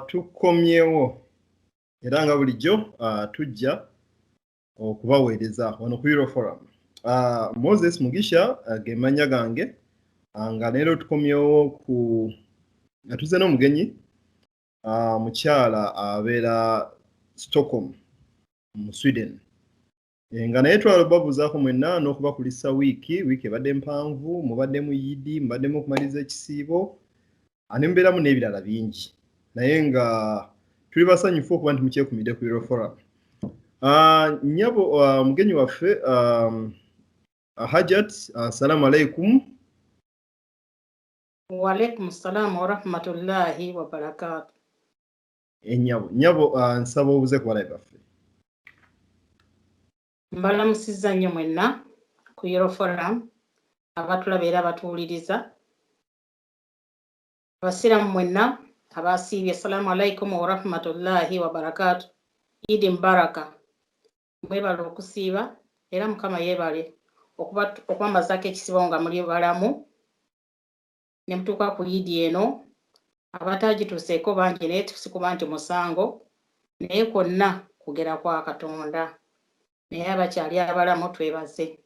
tukomyewo era nga bulijjo tujja okubaweereza wano ku Euro Forum. Moses Mugisha ge mannya gange nga leero tukomyewo nga tuzze n'omugenyi mukyala abeera Stockholm mu Sweden. Nga naye twalobabuzaako mwenna n'okubakulisa wiiki ebadde mpanvu, mubadde mu Yidi, mubaddemu okumaliza ekisiibo, ne mubeeramu n'ebirala bingi. Naye nga tuli basanyufu okuba nti mukyekumidde ku Euro Forum. Nnyabo mugenyi waffe Hajat, assalamu alaikum. Wa alaikum salaam wa rahmatullahi wa barakatuh. Nnyabo nsaba obuze ku balabe baffe. Mbalamusizza nnyo mwenna ku Euro Forum, abatulaba era abatuwuliriza. Abasiraamu mwenna abasiibye, assalamu alaikum wa rahmatullahi wa barakatuh. Idi mbaraka. Mwebale okusiiba era Mukama yeebale okwambazaako ekisibo nga muli balamu ne mutuuka ku Idi eno. Abatagituuseeko bangi naye tusikuba nti musango, naye kwonna kugera kwa Katonda. Naye abakyali abalamu twebaze.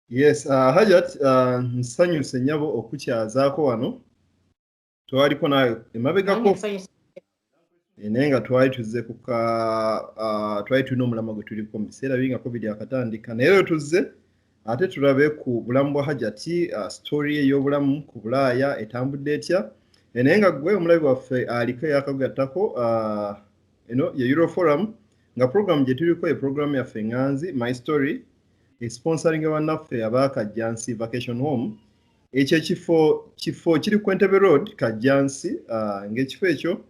Yes, Hajat, nsanyuse nnyabo okukyazaako wano. Twaliko nawe emabegako naye nga twali tuzze twali tulina omulamwa gwe tuliko mu biseera bingi COVID akatandika, naye leero tuzze ate tulabe ku bulamu bwa Hajati, story ey'obulamu ku Bulaaya etambudde etya. Naye nga gwe omulabi waffe aliko eyakagugattako ye Euro Forum, nga program gye tuliko ye program yaffe Nganzi My Story, sponsoring bannaffe ab'Akajjansi Vacation Home. Ekyo kifo kiri ku Entebbe Road Kajjansi, ng'ekifo ekyo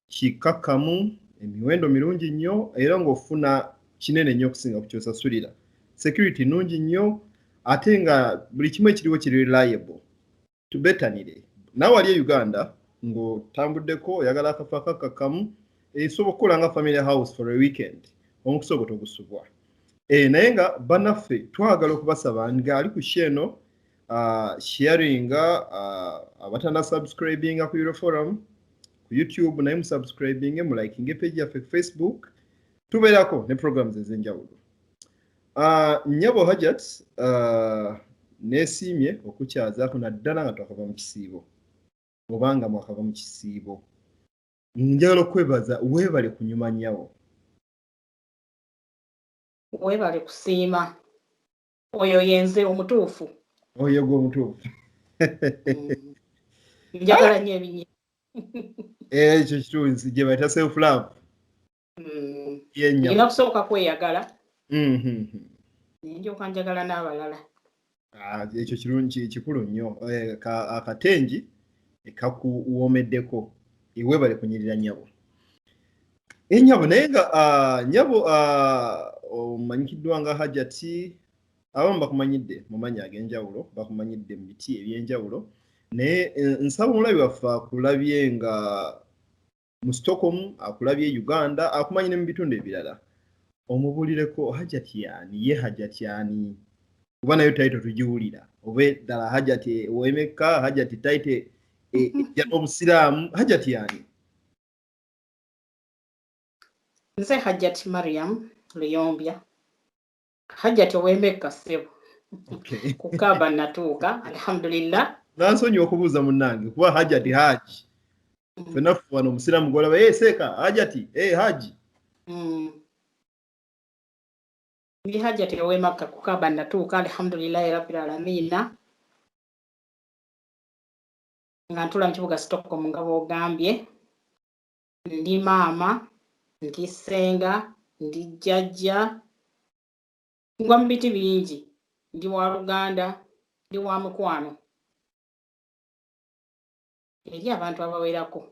kikakkamu, emiwendo mirungi nnyo era ng'ofuna kinene nnyo okusinga ku kyosasulira. Security nnungi nnyo ate nga buli kimu ekiriwo kiri reliable. Tubetanire naawe ali e Uganda ng'otambuddeko oyagala akafo akakkamu, esobola okukola nga family house for a weekend, omukisa ogwo togusubwa. Naye nga bannaffe twagala okubasaba ng'ali ku sheno sharinga, abatanda subscribinga ku Euro Forum ku YouTube, naye musubscribinge, mulikinge page yaffe ku Facebook, tubeerako ne programs ez'enjawulo. Nnyabo Hajat neesiimye okukyazaako naddala nga twakava mu kisiibo obanga mwakava mu kisiibo. Njagala okwebaza, weebale kunyuma nnyabo. Weebale kusiima. Oyo yenze omutuufu. Oyo gwe omutuufu. Njagala nnyo ebinye. Ekyo kitunzi gye bayita self love. Nina kusooka kweyagala. Ndyoka njagala n'abalala. Ekyo kirungi, kikulu nnyo. Akatengi kakuwoomeddeko. Weebale kunyirira nnyabo. Nnyabo naye nga nnyabo omanyikiddwa nga Hajati, abamu bakumanyidde mu mannya ag'enjawulo, bakumanyidde mu biti eby'enjawulo. Naye nsaba omulabi waffe akulabye nga mu Stockholm, akulabye Uganda, akumanyi ne mu bitundu ebirala. Omubuulireko Hajati y'ani? Ye Hajati y'ani? Kuba nayo taito tugiwulira. Oba ddala Hajati ow'emeka, Hajati taito obusiraamu, Hajati y'ani? Nze Hajati Mariam Luyombya. Hajati ow'emeka ssebo. Ku Kaaba natuuka, alhamdulillah. Nansonyi okubuuza munnange kuba Hajati Haji. Ffenna wano omusiraamu gw'olaba seeka Hajati Haji. Ndi Hajati ow'emeka ku Kaaba natuuka, alhamdulillah rabbil aalamiina. Nga ntula mu kibuga Stockholm nga bw'ogambye. Ndi maama, ndi ssenga, ndi jjajja, ngwa mu biti bingi. Ndi wa Luganda, ndi wa mukwano eri abantu abawerako.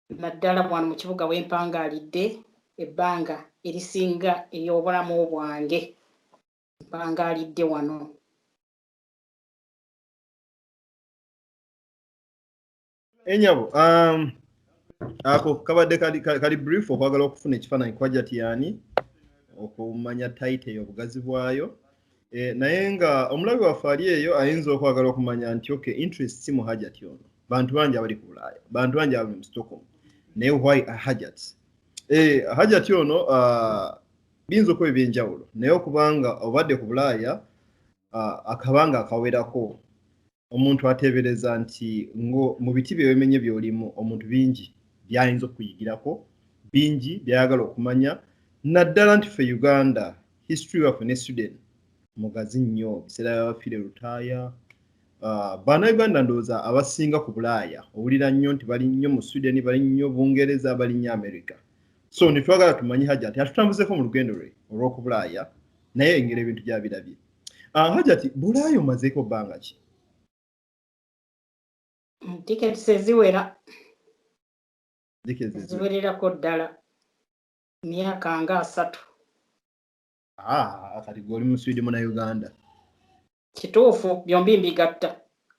Naddala wano mu kibuga wempangaalidde ebbanga erisinga ery'obulamu bwange. Mpangaalidde wano. Nnyabo, ako kabadde kali brief okwagala okufuna ekifaananyi ku Hajati y'ani, okumanya taito eyo obugazi bwayo. naye nga omulabi waffe ali eyo ayinza okwagala okumanya nti okay interest si mu Hajati ono bantu bangi abali ku Bulaaya bantu bangi abali mu Stockholm naye why Hajati Hajati ono binza okuba ebyenjawulo naye okubanga obadde ku Bulaaya akabanga akawerako omuntu ateebereza nti mu biti byebimenye byolimu omuntu bingi byayinza okuyigirako bingi byayagala okumanya naddala nti ffe Uganda history waffe ne Sweden mugazi nnyo biseera byabafire lutaaya bannayuganda ndowooza abasinga ku Bulaaya owulira nnyo nti bali nnyo mu Sweden bali nnyo Bungereza bali nnyo America so nitwagala tumanyi Hajati atutambuzeko mu lugendo lwe olw'oku Bulaaya naye engeri ebintu gyabirabye Hajati Bulaaya omazeeko bbanga ki tiketi seziwera ziwererako ddala myaka nga 3 kati gwe oli mu Sweden mu na Uganda kituufu byombi mbigatta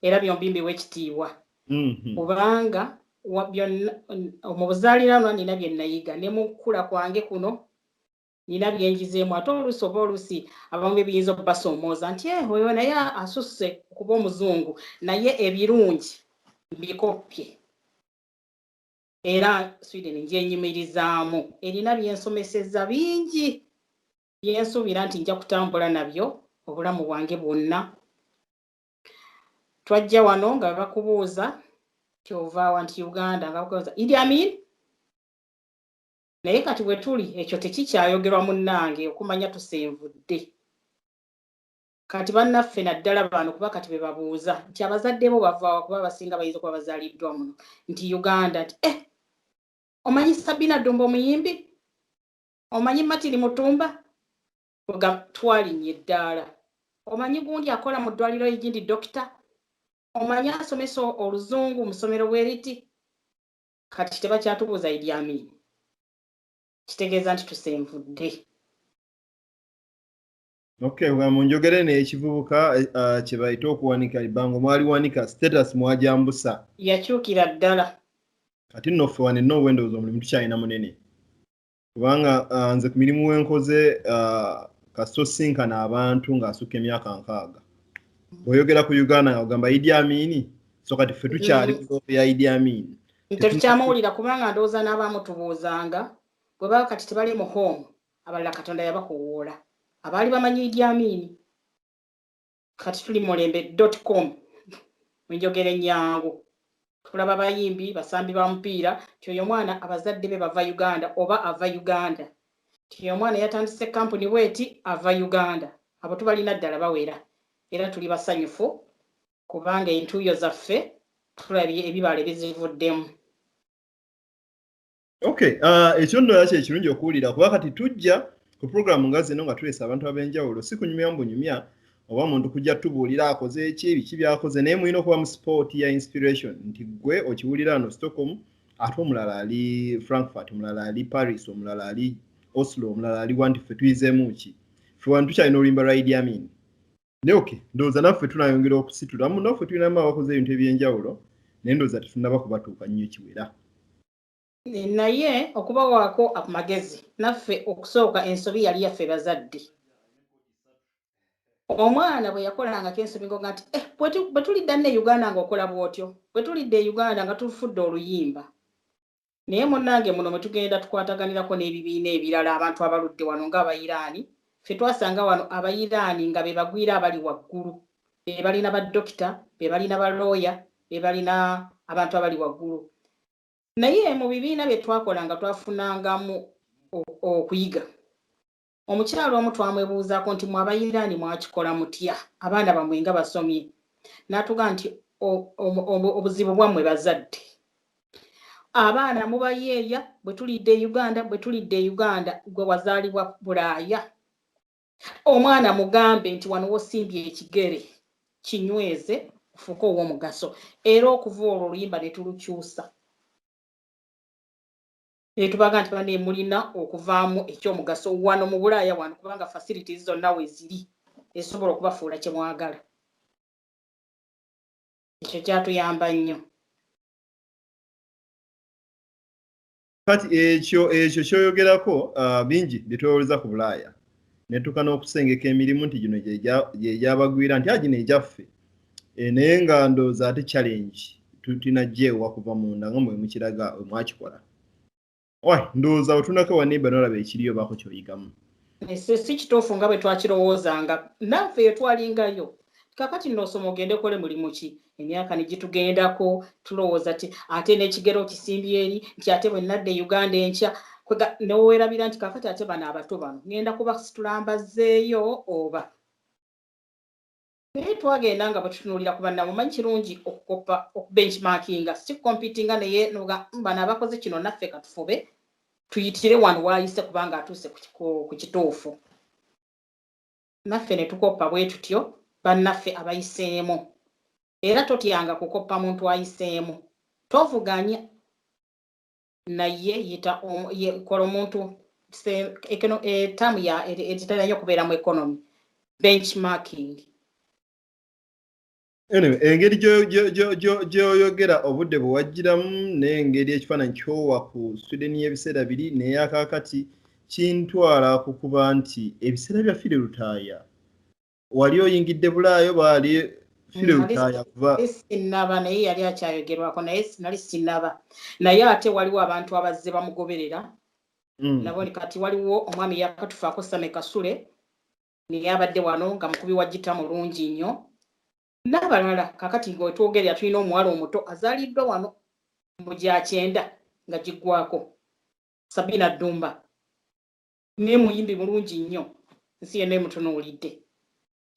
era byombi mbiwa ekitiibwa kubanga mu buzaaliranwa nina bye nayiga ne mu kukula kwange kuno nina byenjizeemu ate oluusi oba oluusi abamu biyinza okubasoomooza nti oyo naye asusse okuba omuzungu naye ebirungi mbikoppye era Sweden njenyimirizaamu erina byensomeseza bingi byensuubira nti nja kutambula nabyo obulamu bwange bwonna twajja wano nga bakubuuza kyovaawa nti Uganda nga bakubuuza Idi Amin naye kati bwe tuli ekyo tekikyayogerwa munnange okumanya tusenvudde kati bannaffe naddala bano kuba kati be babuuza nti abazadde bo bavaawa kuba basinga bayinza okuba bazaaliddwa muno nti Uganda nti omanyi Sabina Dumba omuyimbi omanyi Matiri Mutumba twalinnye eddaala omanyi gundi akola mu ddwaliro egindi dokita omanyi asomesa oluzungu mu ssomero bweriti kati tebakyatubuuza Idi Amin kitegeeza nti tusenvudde okay munjogere n'ekivubuka kye bayita okuwanika ibbango mwali wanika status mwajambusa yakyukira ddala kati nno ffe wano enno Windows omulimu tukyalina munene kubanga nze ku mirimu wenkoze kasito sinkana abantu ng'asukka emyaka 6 bw'oyogera ku Uganda nga ogamba Idi Amin so kati ffe tukyali ku ya Idi Amin tetukyamuwulira kubanga ndowooza n'abaamutubuuzanga bwe baba kati tebali mu home abalala Katonda yabakuwoola abaali bamanyi Idi Amin kati tuli mulembe.com munjogera ennyangu tulaba bayimbi basambi ba mupiira tyoyo mwana abazadde be bava Uganda oba ava Uganda tyoyo mwana yatandise kampuni bweti ava Uganda abo tubalina ddala bawera era tuli basanyufu kubanga entuuyo zaffe tulabye ebibala bizivuddemu okay ekyo nno yakyo ekirungi okuwulira kuba kati tujja ku programu nga zino nga tuleesa abantu ab'enjawulo si kunyumya mbunyumya oba muntu kujja tubuulira akoze ebiki byakoze naye mulina okuba mu sport ya inspiration nti gwe okiwulira no Stockholm ate omulala ali Frankfurt omulala ali Paris omulala ali Oslo omulala ali wanti ffe tuyizeemu ki ffe wantu tukyalina oluyimba lwa Idi Amin naye okay ndowooza naffe tunayongera okusitula muno ffe tulinamu abakoze ebintu eby'enjawulo naye ndowooza tetunaba kubatuuka nnyo kiwera naye okubawaako amagezi naffe okusooka ensobi yali yaffe bazadde omwana bwe yakolangako ensobi nga nti bwe tulidda nne Uganda ng'okola bw'otyo bwe tulidde Uganda nga tufudde oluyimba naye munnange muno mwe tugenda tukwataganirako n'ebibiina ebirala abantu abaludde wano ng'Abayiraani ffe twasanga wano Abayiraani nga be bagwira abali waggulu be balina baddokita be balina balooya be balina abantu abali waggulu naye mu bibiina bye twakola nga twafunangamu okuyiga omukyalo omu twamwebuuzaako nti mu Abayiraani mwakikola mutya abaana bammwe nga basomye n'atuga nti obuzibu bwammwe bazadde abaana mubayeeya bwe tulidde Uganda gwe wazaalibwa Bulaaya omwana mugambe nti wano wosimbye ekigere kinyweze ofuuke ow'omugaso era okuva olwo oluyimba ne tulukyusa tubaga nti bane mulina okuvaamu ekyomugaso wano mu Bulaaya wano kubanga facilities zonna we ziri esobola okubafuula kye mwagala ekyo kyatuyamba nnyo kati ekyo kyoyogerako bingi bye twewoleza ku Bulaaya ne tukana okusengeka emirimu nti gino gye gyabagwira nti agino egyaffe naye nga ndowooza ate challenge tutinagyeewa kuva munda nga mwe mukiraga mwakikola ndowooza otunako waneiba nolaba ekiriyo baako kyoyigamu si kituufu nga bwe twakirowoozanga naffe yetwalingayo kakati nosoma ogende kole mulimu ki emyaka negitugendako tulowooza ti ate n'ekigero kisimbye eri nti ate bwe nadde Uganda enkya neweerabira nti kakati ate bano abato bano ngenda kubasitulambazeeyo oba naye twagenda nga bwetutunuulira ku bannamu manyi kirungi okukoppa okubenchmarkinga si competinga naye noga bano abakoze kino naffe katufube tuyitire wano waayise kubanga atuuse ku kituufu naffe ne tukoppa bwe tutyo bannaffe abayiseemu era totyanga kukoppa muntu ayiseemu tovuganya naye kola omuntu etamu etitera nnyo okubeera mu economy benchmarking. Anyway, engeri gyoyogera obudde bwe wajjiramu n'engeri ekifaananyi kyowa ku Sweden y'ebiseera biri n'eyakaakati kintwala kukuba nti ebiseera bya Fire Lutaaya wali oyingidde Bulaayo baali Fire Lutaaya kuba sinaba naye yali akyayogerwako naye sinali sinaba naye ate waliwo abantu abazze bamugoberera nabo kati waliwo omwami yakatufaako Same Kasule naye abadde wano nga mukubi wa gita mulungi nnyo n'abalala kakati ng'otwogerera tulina omuwala omuto azaaliddwa wano mu gyakyenda nga giggwako Sabina Ddumba naye muyimbi mulungi nnyo nsi yenna emutunuulidde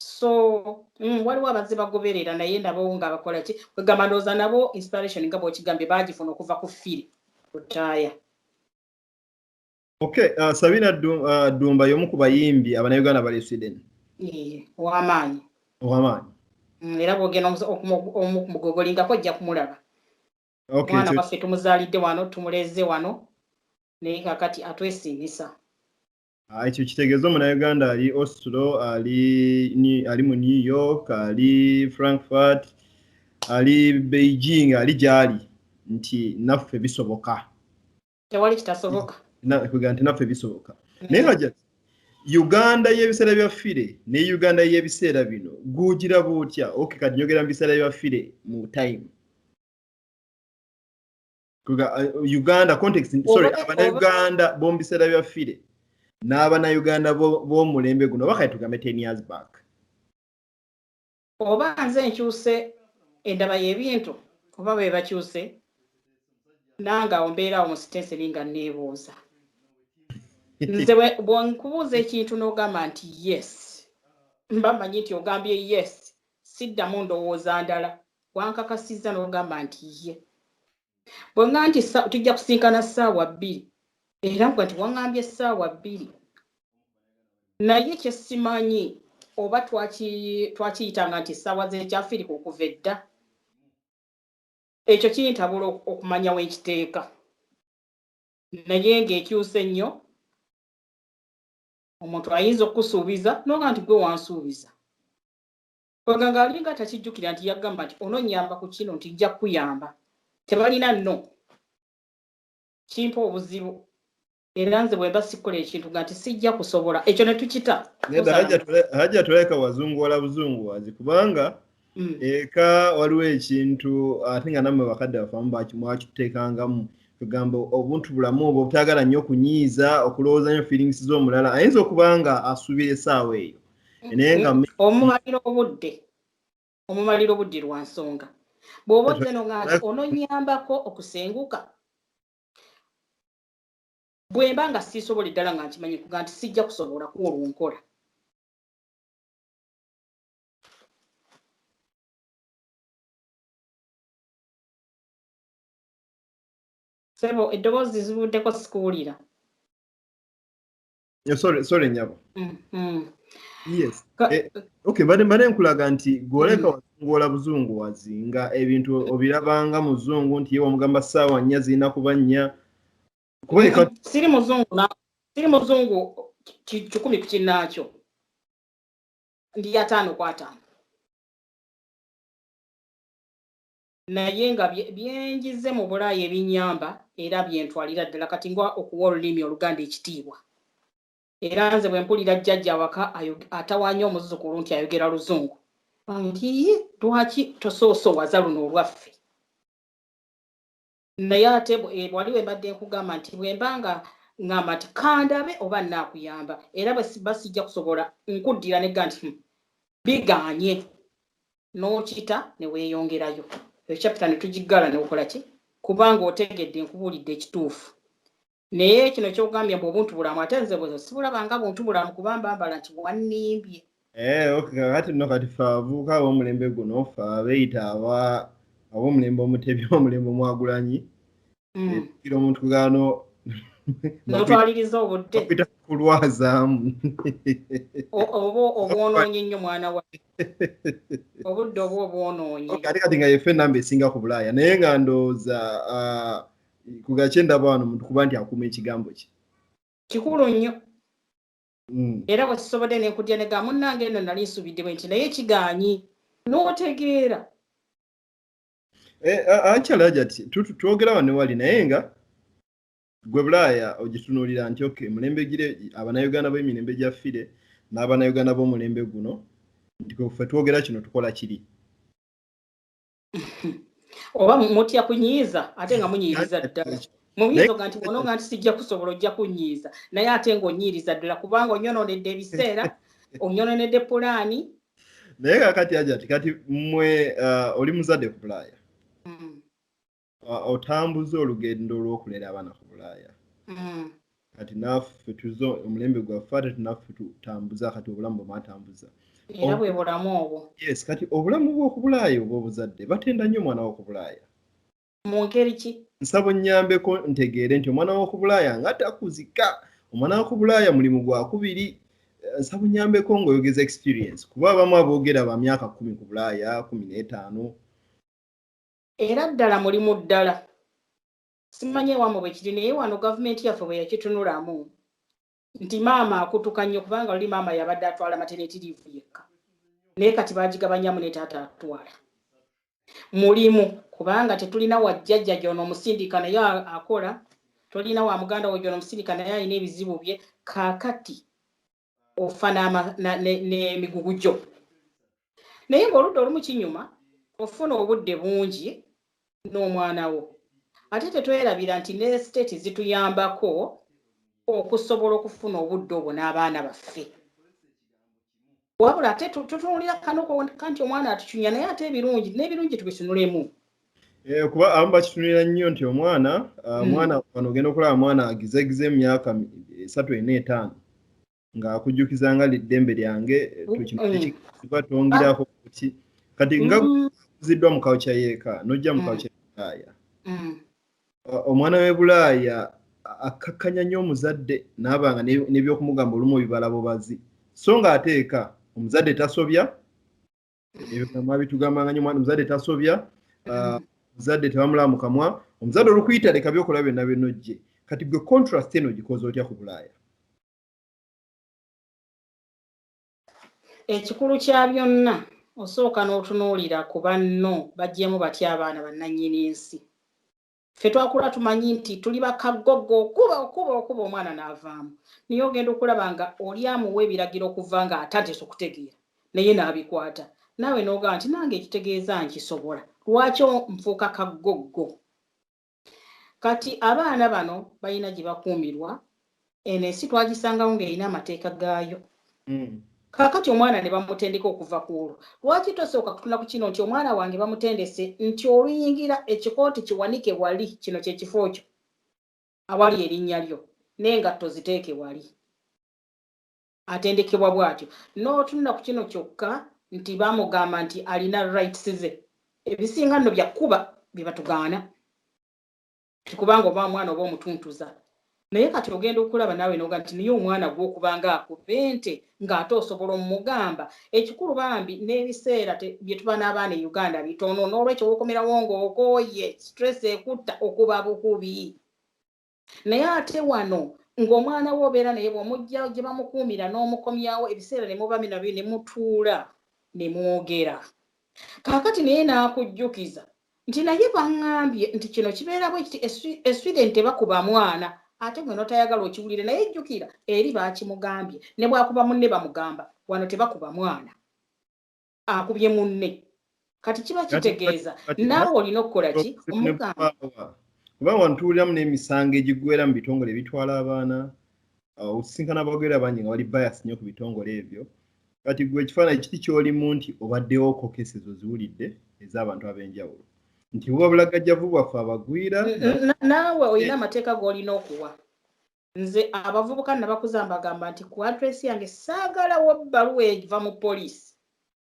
so waliwo abazze bagoberera naye nabo nga bakola ki kwegamba ndowooza nabo inspiration nga bw'okigambye baagifuna okuva ku Fire Lutaaya. Okay, Sabina Ddumba y'omu ku bayimbi Abannayuganda bali Sweden. Ow'amaanyi. Era bw'ogenda okumugogolingako ojja kumulaba. Omwana waffe tumuzaalidde wano tumuleze wano naye kakati atwesiimisa. Ekyo kitegeeza Omunnayuganda ali Oslo, ali mu New York, ali Frankfurt, ali Beijing, ali gyali nti naffe bisoboka. Tewali kitasoboka. Kuga nti naffe bisoboka. Naye nga Uganda y'ebiseera bya Fire ne Uganda y'ebiseera bino guugira butya? Okay, kati njogera mu biseera bya Fire mu time. Kuga Uganda context, sorry, Abannayuganda b'omu biseera bya Fire n'Abannayuganda b'omulembe guno bakati tugambe 10 years back. Oba nze nkyuse endaba y'ebintu oba bwe bakyuse nanga ombeera mu sitenseri nga neebuuza. Nze bw'onkubuuza ekintu n'ogamba nti yes mba mmanyi nti ogambye yes siddamu ndowooza ndala wankakasizza n'ogamba nti ye bwe ŋŋamba nti tujja kusinkana ssaawa 2 era nga nti waŋŋambye ssaawa 2 naye kye simanyi oba twakiyitanga nti ssaawa z'ekyafirika okuva edda ekyo kintabula okumanya w'ekiteeka naye ng'ekyuse nnyo omuntu ayinza okusuubiza n'oga nti gwe wansuubiza oganga alinga takijjukira nti yagamba nti ononyamba ku kino nti nja kuyamba tebalina nno kimpa obuzibu era nze bwe mba sikola ekintu nga nti sijja kusobola ekyo ne tukita hajja tuleka wazunguwala buzunguwazi kubanga eka waliwo ekintu ate nga nammwe bakadde bafamu mwakiteekangamu kugamba obuntu bulamu obwo obutagala nnyo okunyiiza okulowooza nnyo feelings z'omulala ayinza okuba nga asuubira essaawa eyo naye nga omumalira obudde lwa nsonga bw'oba ozze nga nti ononyambako okusenguka bwe mba nga siisobola eddala nga nkimanyi kuga nti sijja kusobola kuolwo nkola. Sebo eddoboozi zibuddeko sikuwulira. Sorry nyabo. Yes. Okay, bade nkulaga nti gwoleka wazunguwala buzunguwazi nga ebintu obirabanga muzungu nti yewe omugamba ssaawa 4 zirina kuba 4. Siri muzungu 10 ku kinnaakyo ndi ya 5 kwa 5 naye nga byenjize mu Bulaayi ebinyamba era byentwalira ddala kati ngwa okuwa olulimi Oluganda ekitiibwa era nze bwe mpulira jjajja waka atawaanya omuzzukulu nti ayogera luzungu nti lwaki tosoosowaza luno olwaffe naye ate wali we mbadde nkugamba nti bwe mbanga ngamba nti kandabe oba nnaakuyamba era basijja kusobola nkuddira negga nti biganye n'okita ne weeyongerayo eyo chapita ne tugiggala ne ukola ki kubanga otegedde nkubuulidde ekituufu naye kino kyogambye mbu obuntu bulamu ate nze bwe sibulabanga buntu bulamu kubamba mbala nti wannimbye okay kati nno kati fe abavubuka ab'omulembe guno fe abeeyita ab'omulembe omutebi omulembe omwagulanyi kira omuntu kugano notwaliriza obudde okuyita kulwazaamu oba obwonoonye nnyo mwana wa obudde oba obwonoonye ate kati nga yefe enamba esinga ku Bulaaya naye nga ndowooza kugakye ndaba wano omuntu kuba nti akuuma ekigambo kye kikulu nnyo era bwe kisobodde nenkudya nega munnange eno nali nsubidde bwe nti naye kigaanyi n'otegeera akyala ati twogera wano wali naye nga gwe Bulaaya ogitunuulira nti okay mulembe gire abanayuganda b'emirembe gyaffire n'abanayuganda b'omulembe guno nti ffe twogera kino tukola kiri oba mutya kunyiiza ate nga munyiiriza ddala mubizo nga nti bononga nti sijja kusobola ojja kunyiiza naye ate ng'onyiiriza ddala kubanga onyononedde ebiseera onyononedde pulaani naye kakati ajati kati mmwe oli muzadde ku Bulaaya otambuza olugendo olw'okulera abaana ku Bulaaya kati naffe tuzo omulembe gwaffe ate tunaffe tutambuza kati obulamu bwematambuza era bwe bulamu obwo yes kati obulamu bw'oku Bulaaya obwo obuzadde batenda nnyo omwana w'oku Bulaaya mu ngeri ki nsaba nnyambeko ntegeere nti omwana w'oku Bulaaya nga takuzika omwana w'oku Bulaaya mulimu gwakubiri nsaba nnyambeko ng'oyogeza experience kuba abamu aboogera ba myaka 10 ku Bulaaya 15 era ddala mulimu ddala simanye wamwe bwe kiri naye wano gavumenti yaffe bwe yakitunulamu nti maama akutuka nnyo kubanga oli maama yabadde atwala maternity leave yekka naye kati baagigabanyamu ne taata atwala mulimu kubanga tetulina wajjajja gy'ono omusindika naye akola tolina wa muganda wo gy'ono omusindika naye alina ebizibu bye kaakati ofa n'emigugu gyo naye ng'oludda olumu kinyuma ofuna obudde bungi n'omwana wo ate tetwerabira nti ne state zituyambako okusobola okufuna obudde obwo n'abaana baffe wabula ate tutunulira kanti omwana atucunya naye ate ebirungi n'ebirungi tubitunulemu kuba abamu bakitunulira nnyo nti omwana wano ogenda okulaba mwana agizegize emyaka 3-4-5 ng'akujjukiza nga liddembe lyange tukiba twongirako ki kati nga kuziddwa mu kawuka yeeka n'ojja mu kawuka Bulaaya omwana w'e Bulaaya akakkanya nnyo omuzadde n'abanga n'ebyokumugamba olumu bibala bubazi so ng'ateeka omuzadde tasobya ebyo mwabitugambanga nnyo mwana omuzadde tasobya omuzadde tebamulaba mu kamwa omuzadde olukuyita leka byokola byonna byonnojje kati gwe contrast eno gikoze otya ku Bulaaya ekikulu kya byonna osooka n'otunuulira ku banno bajjemu batya abaana bannannyini nsi ffe twakula tumanyi nti tuli bakaggogo okuba omwana n'avaamu naye ogenda okulaba nga oli amuwa ebiragiro okuva nga atatesa okutegeera naye n'abikwata naawe n'ogamba nti nange ekitegeeza nkisobola lwaki nfuuka kaggogo kati abaana bano balina gye bakuumirwa eno ensi twagisangawo ng'erina amateeka gaayo kaakati omwana ne bamutendeka okuva ku olwo lwaki tosooka kutuna ku kino nti omwana wange bamutendese nti oluyingira ekikooti kiwanike wali kino kyekifo kyo awali erinnya lyo n'engatto ziteeke wali atendekebwa bw'atyo n'otunula ku kino kyokka nti bamugamba nti alina rights ze ebisinga nno byakuba bye batugaana kubanga oba omwana oba omutuntuza naye kati ogenda okulaba naawe noga nti niye omwana gw'okubanga akube nte ng'ate osobola omugamba ekikulu bambi n'ebiseera bye tuba n'abaana e Uganda bitono n'olwekyo wokomerawo ng'okooye stress ekutta okuba bukubi naye ate wano ng'omwana wo obeera naye bw'omujja gye bamukuumira n'omukomyawo ebiseera ne muba nabyo ne mutuula ne mwogera kaakati naye n'akujjukiza nti naye baŋŋambye nti kino kibeera bwe kiti eswidenti tebakuba mwana ate gwe notayagala okiwulire naye jjukira eri baakimugambye ne bwakuba munne bamugamba wano tebakuba mwana akubye munne kati kiba kitegeeza naawe olina okukola ki omugamba kubanga wantuuliramu n'emisango egigwera mu bitongole ebitwala abaana osisinkana abagwera bangi nga bali bias nnyo ku bitongole ebyo kati gwe ekifaananyi kiti ky'olimu nti obaddewo ko cases oziwulidde ez'abantu ab'enjawulo nti buba bulagajjavu bwaffe abagwira naawe olina amateeka g'olina okuwa nze abavubuka nabakuzamba bagamba nti ku address yange saagalawo ebbaluwa eva mu poliisi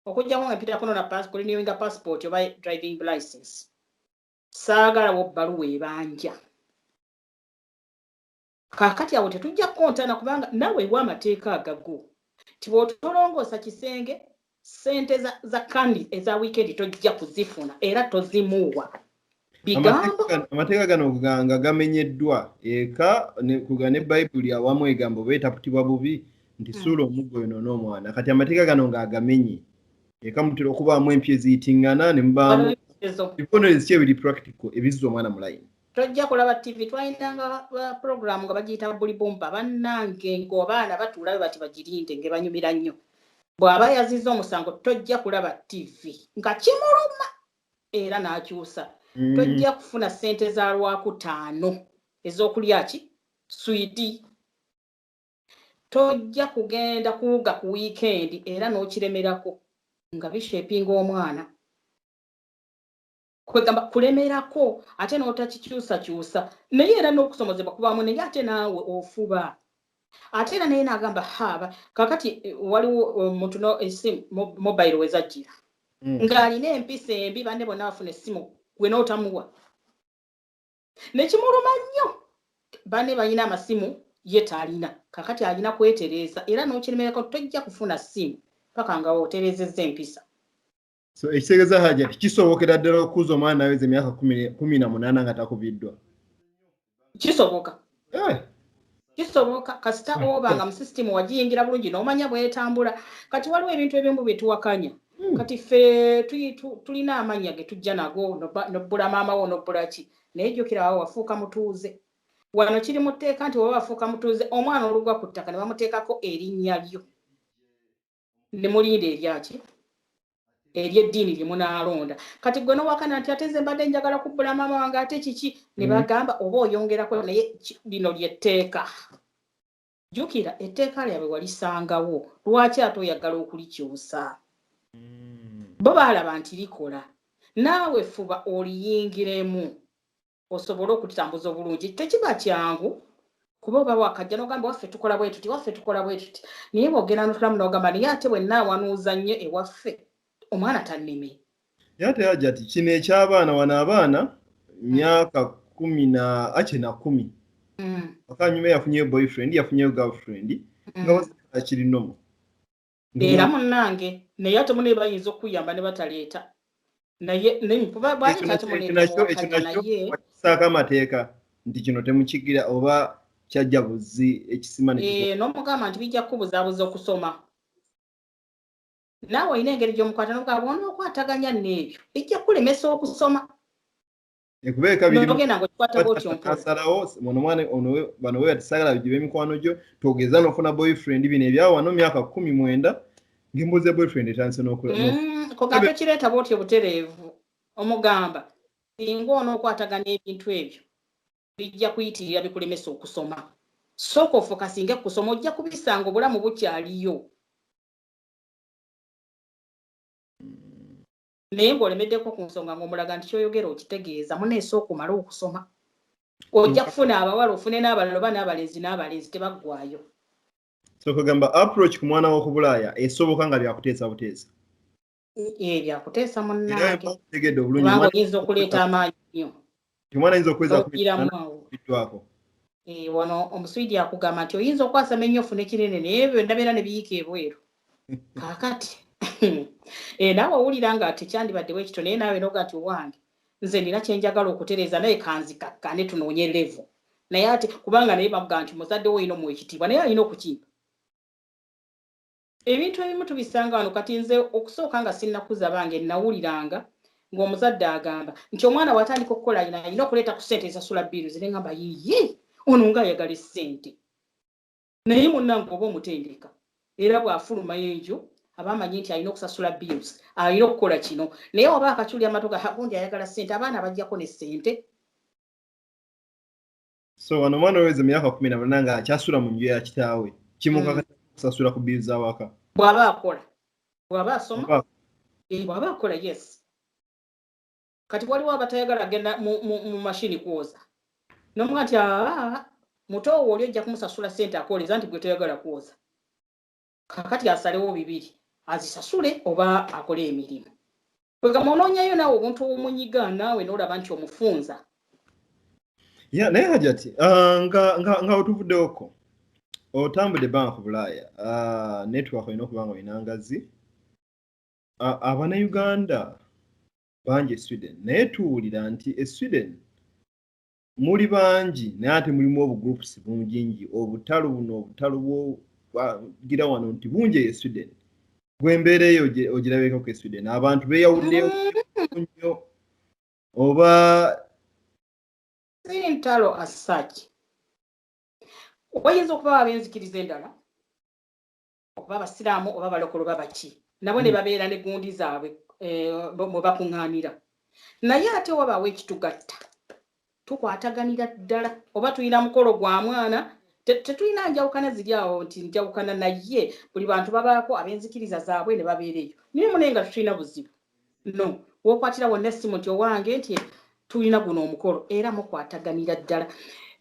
okujjamu nga mpita kuno na kuliniyinga passport oba driving license saagalawo ebbaluwa ebanja kaakati awo tetujja kukontana kubanga naawe ewa amateeka agago ti bw'otolongoosa kisenge sente za kandi eza weekend tojja kuzifuna era tozimuwa amateeka gano nga gamenyeddwa eka kuga ne bayibuli awamu egamba beetaputibwa bubi nti suula omuggo yonoona omwana kati amateeka gano ng'agamenye eka mutera okubaamu empya eziyitiŋŋana ne mubaamu ebibonerezi ki ebiri practical ebizza omwana mu layini tojja kulaba tv twayinanga program nga bagiyita buli bumba bannange ng'obaana batuulayo bati bagirinde ngebanyumira nnyo bw'aba yazizza omusango tojja kulaba tv nga kimuluma era n'akyusa tojja kufuna ssente za lwakutaano ez'okulya ki switi tojja kugenda kuwuga ku wiikendi era n'okiremerako nga bishepinga omwana kwegamba kulemerako ate n'otakikyusakyusa naye era n'okusomozebwa kubaamu naye ate naawe ofuba ate era naye n'agamba haaba kakati waliwo muntu mobile wezajjira ng'alina empisa embi banne bonna bafuna essimu gwe n'otamuwa nekimuluma nnyo banne balina amasimu ye taalina kakati alina kwetereeza era n'okiremerako tojja kufuna ssimu paka nga otereezezza empisa so ekitegeeza haja kisobokera ddala okuza omwana aweza emyaka 18 nga takubiddwa kisoboka kisoboka kasita oba nga mu system wagiyingira bulungi n'omanya bwetambula kati waliwo ebintu ebimu byetuwakanya kati ffe tulina amanya ge tujja nago nobbula maama wo nobbula ki naye jjukira awo wafuuka mutuuze wano kiri mu tteeka nti waba wafuuka mutuuze omwana olugwa ku ttaka ne bamuteekako erinnya lyo ne mulinda eryaki ery'eddiini lye munaalonda kati gwe n'owakana nti ate nze mbadde njagala kubbula maama wange ate kiki ne bagamba oba oyongerako naye lino ly'etteeka jjukira etteeka lyabwe walisangawo lwaki ate oyagala okulikyusa bo baalaba nti likola naawe fuba oliyingiremu osobole okutambuza obulungi tekiba kyangu kuba oba wakajja n'ogamba waffe tukola bwe tuti waffe tukola bwe tuti naye bw'ogenda n'otulamu n'ogamba naye ate bwe naawanuuza nnyo ewaffe omwana tanneme yate haja ati kino eky'abaana wano abaana myaka 10 akanyuma yafunyeyo boyfriend yafunyeyo girlfriend nga wasala kiri nomo era munnange naye ate mune bayinza okuyamba ne bataleeta naye saaka amateeka nti kino temukigira oba kyajja buzi ekisima n'omugamba nti bijja kukubuzaabuza okusoma naawe olina engeri gy'omukwata n'ogamba onookwataganya n'ebyo bijja kulemesa okusoma ekubeeka biriasalawo bano we batisagala bigiba emikwano gyo togeza n'ofuna boyfriend bino ebyawo wano myaka 19 ng'embuuza boyfriend etandise koga tokireeta bwoti obutereevu omugamba singa onookwatagana ebintu ebyo bijja kuyitirira bikulemesa okusoma sooka ofokasinge kusoma ojja kubisanga obulamu bukyaliyo naye ng'olemeddeko ku nsonga ng'omulaga nti kyoyogera okitegeeza muneesooka okumala okusoma ojja kufuna abawala ofune n'abalala oba n'abalenzi tebaggwayo so kugamba approach ku mwana w'okubulaaya esoboka nga byakuteesa buteesa byakuteesa munnange kubanga oyinza okuleeta amaanyi nnyo omwana ayinza okuwezako wano omuswidi akugamba nti oyinza okwasama ennyo ofune kinene naye ebyo ndabeera ne biyiika ebweru kaakati naawe owulira nga tekyandibaddewo ekito naye naawe noga nti owange nze nina kyenjagala okutereeza naye kanzikakkane tunoonye levo naye ate kubanga naye bamugaa nti muzadde wo olina omuwa ekitiibwa naye alina okukimba ebintu ebimu tubisanga wano kati nze okusooka nga sinnakuza bange nawuliranga ng'omuzadde agamba nti omwana watandika okukola alina okuleeta ku ssente ezasula bbiru zire ngamba yiye ono nga ayagala ssente naye munnange oba omutendeka era bw'afuluma enju abamanyi nti alina okusasula bills alina okukola kino naye oba akaculi amatoga gundi ayagala ssente abaana bajjako ne ssente. So wano mwana oweza emyaka 14 nga akyasula mu nju ya kitaawe kimuka kusasula ku bills awaka bw'aba akola bw'aba asoma bw'aba akola yes. Kati waliwo abatayagala agenda mu mashini kwoza n'omuga nti muto wo oli ojja kumusasula ssente akoleza nti gwe toyagala kwoza kakati asalewo bibiri azisasule oba akole emirimu kwegamba onoonyayo naawe obuntu obumunyiga naawe n'olaba nti omufunza. Naye Hajati nga otuvuddeko otambudde bank Bulaaya network olina okuba nga olina ngazi Abannayuganda bangi e Sweden naye tuwulira nti e Sweden muli bangi naye ate mulimu obugroups bungi obutalo buno obutalo bwogira wano nti bungi e Sweden gwembeera eyo ogirabeko e Sweden abantu beeyawuddeyo nnyo oba si ntalo as such wayinza okuba abenzikiriza endala okuba abasiraamu oba balokolo babaki nabo ne babeera ne gundi zaabwe mwe bakuŋŋaanira naye ate wabaawo ekitugatta tukwataganira ddala oba tulina mukolo gwa mwana tetulina njawukana ziri awo nti njawukana naye buli bantu babaako abenzikiriza zaabwe ne babeereeyo naye mune nga tutulina buzibu no wookwatira wonna essimu nti owange nti tulina guno omukolo era mukwataganira ddala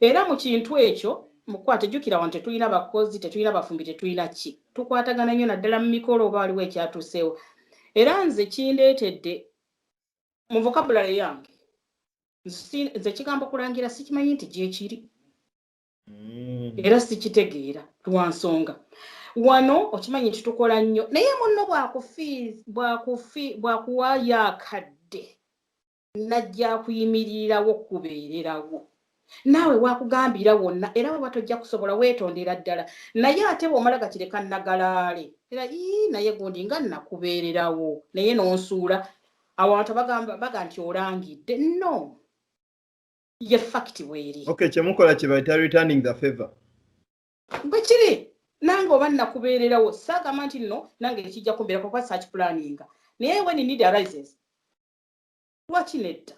era mu kintu ekyo mukwate jjukira wano tetulina bakozi tetulina bafumbi tetulina ki tukwatagana nnyo naddala mu mikolo oba waliwo ekyatuuseewo era nze kindeetedde mu vocabulary yange nze kigambo kulangira sikimanyi nti gyekiri era sikitegeera lwa nsonga wano okimanyi nti tukola nnyo naye munno bwakuwaayo akadde najja kuyimirirawo kubeererawo naawe wakugambira wonna era bwe batojja kusobola weetondera ddala naye ate bw'omala gakireka nagalaale era naye gundi nga nakubeererawo naye n'onsuula abantu baga nti olangidde no ye fact bweri. Okay, kyemukola kye bayita returning the favor. Bwe kiri nange oba nakubeererawo saagamba nti nno nange ekijja kumbeerako kwa search planning naye when need arises lwaki nedda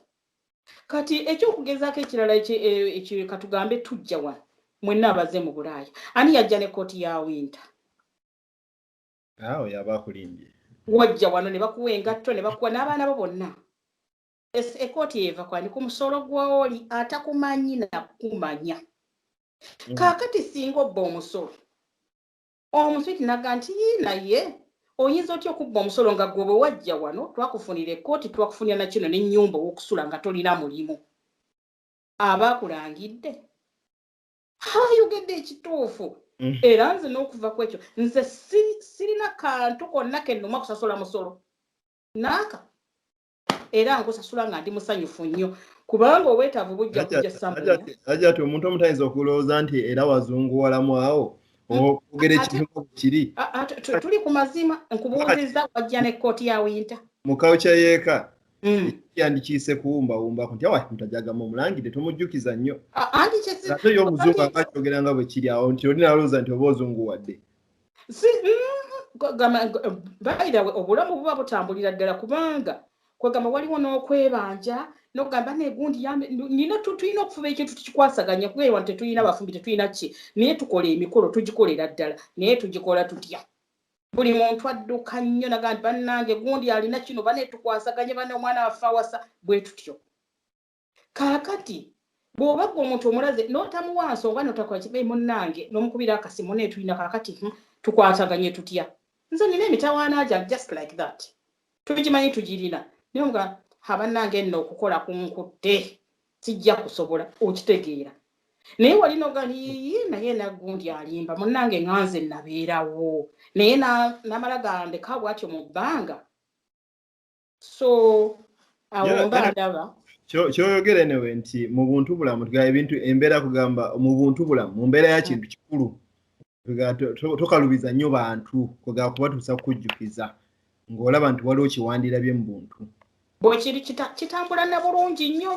kati ekyokugezaako ekirala ekyo katugambe tujja wano mwenna abaze mu Bulaaya ani yajja ne kooti ya winter yaba akulimbye wajja wano ne bakuwa engatto ne bakuwa n'abaana bo bonna ekooti eva kwani ku musolo gw'oli atakumanyi nakumanya kaakati singa obba omusolo omuswiti naga nti naye oyinza otya okubba omusolo nga gwe bwe wajja wano twakufunira ekooti twakufunira na kino n'ennyumba ow'okusula nga tolina mulimu abaakulangidde ayogedde ekituufu era nze n'okuva ku ekyo nze sirina kantu konna kennuma kusasula musolo naaka era nkusasula nga ndi musanyufu nnyo kubanga obwetaavu bujja sambuya Hajati omuntu omutayinza okulowooza nti era wazunguwalamu awo ogera ekintu kiri tuli ku mazima nkubuuziza wajja n'ekkooti ya winter mu kawuca yeeka yandikiise kuwumbawumbako nti awa mutajagama omulangidde tomujjukiza nnyo ate yo omuzungu akakyogera nga bwe kiri awo nti olina alowooza nti oba ozunguwadde bayira obulamu buba butambulira ddala kubanga kwegamba waliwo n'okwebanja n'okugamba negundi nina tulina okufuba ekintu tukikwasaganya kubeewa nti tetulina bafumbi tetulina ki naye tukola emikolo tugikolera ddala naye tugikola tutya buli muntu adduka nnyo naga nti bannange gundi alina kino bane tukwasaganye bane omwana waffe awasa bwe tutyo kaakati bw'oba gwe omuntu omulaze n'otamuwa nsonga n'otakola kibe munnange n'omukubira akasimu naye tulina kaakati tukwasaganye tutya nze nina emitawaana gyange just like that tugimanyi tugirina naye nga abannange nno okukola kunkutte sijja kusobola okitegeera naye walina ogali naye nagundi alimba munnange nganze nabeerawo naye namala gandeka bwatyo mu bbanga so awo mba ndaba kyoyogere newe nti mu buntu bulamu tugaa ebintu embeera kugamba mu buntu bulamu mu mbeera ya kintu kikulu tokalubiza nnyo bantu kugaa kubatuusa kukujjukiza ng'olaba nti waliwo kiwandirabye mu buntu bwekiri kitambula na bulungi nnyo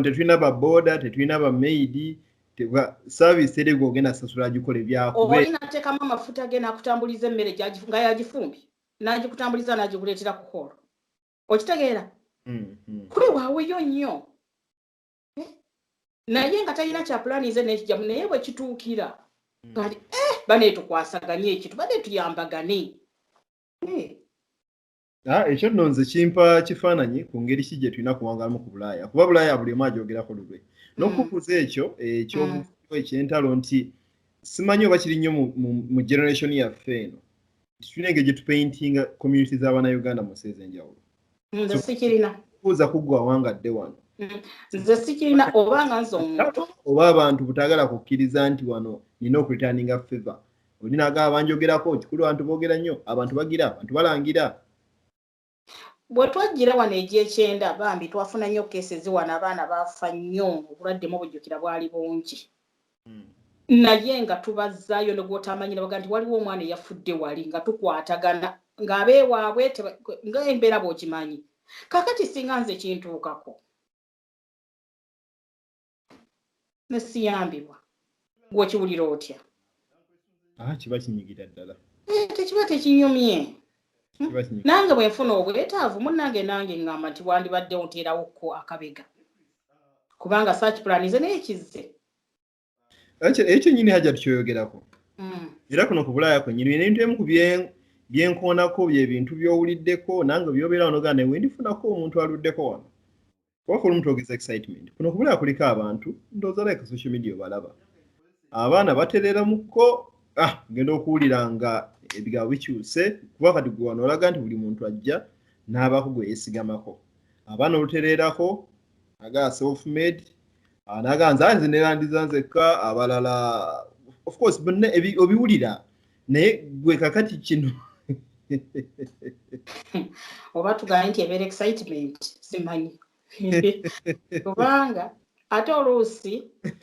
tetulina babooda tetulina bamaidi service eri gwogenda sasula gikola ebyakube olina ateekamu amafuta ge n'akutambuliza emmere nga yagifumbi n'agikutambuliza n'agikuleetera ku holo okitegeera kule waaweyo nnyo naye nga talina kya pulaanize n'ekijjamu naye bwe kituukira kati baneetukwasaganye ekitu baneetuyambagane ekyo nno nze kimpa kifaananyi ku ngeri ki gye tulina kuwangalamu ku Bulaaya kuba Bulaaya buli omu agyogerako lulwe n'okukuza ekyo ekyentalo nti simanyi oba kiri nnyo mu generation yaffe eno tulina engeri gye tupaintinga community z'Abannayuganda mu nsi ez'enjawulo nze sikirina kuuza kuggwa awangadde wano nze sikirina obanga nze omuntu oba abantu butagala kukkiriza nti wano nina okulitaninga favor olina agaba banjogerako kikulu abantu boogera nnyo abantu bagira abantu balangira bwe twajjira wano egy'ekyenda bambi twafuna nnyo keesezi wano abaana baafa nnyo obulwadde mu bujjukira bwali bungi naye nga tubazzaayo ne gw'otamanyi ne baga nti waliwo omwana eyafudde wali nga tukwatagana ng'abeewaabwe ng'embeera bw'okimanyi kaakati singa nze kintuukako ne siyambibwa gw'okiwulira otya kiba kinyigira ddala tekiba tekinyumye nange bwe nfuna obwetaavu munnange nange ngamba nti wandibadde onteerawokko akabega kubanga search plan nze naye kizze ekyo nyini hajja tukyoyogerako era kuno ku Bulaaya kwennyini ebintu ebimu ku byenkoonako byebintu by'owuliddeko nange byobeera wano gane wendifunako omuntu aluddeko wano kuba olumu twogeza excitement kuno ku Bulaaya kuliko abantu ndowooza like social media obalaba abaana baterera mukko ngenda okuwulira nga ebigambo bikyuse kuba kati gwe wano olaga nti buli muntu ajja n'abaako gwe yeesigamako abaana olutereerako aga self made naga nze nerandiza nzekka abalala of course bonna obiwulira naye gwe kakati kino oba tugaye nti ebeera excitement simanyi kubanga ate oluusi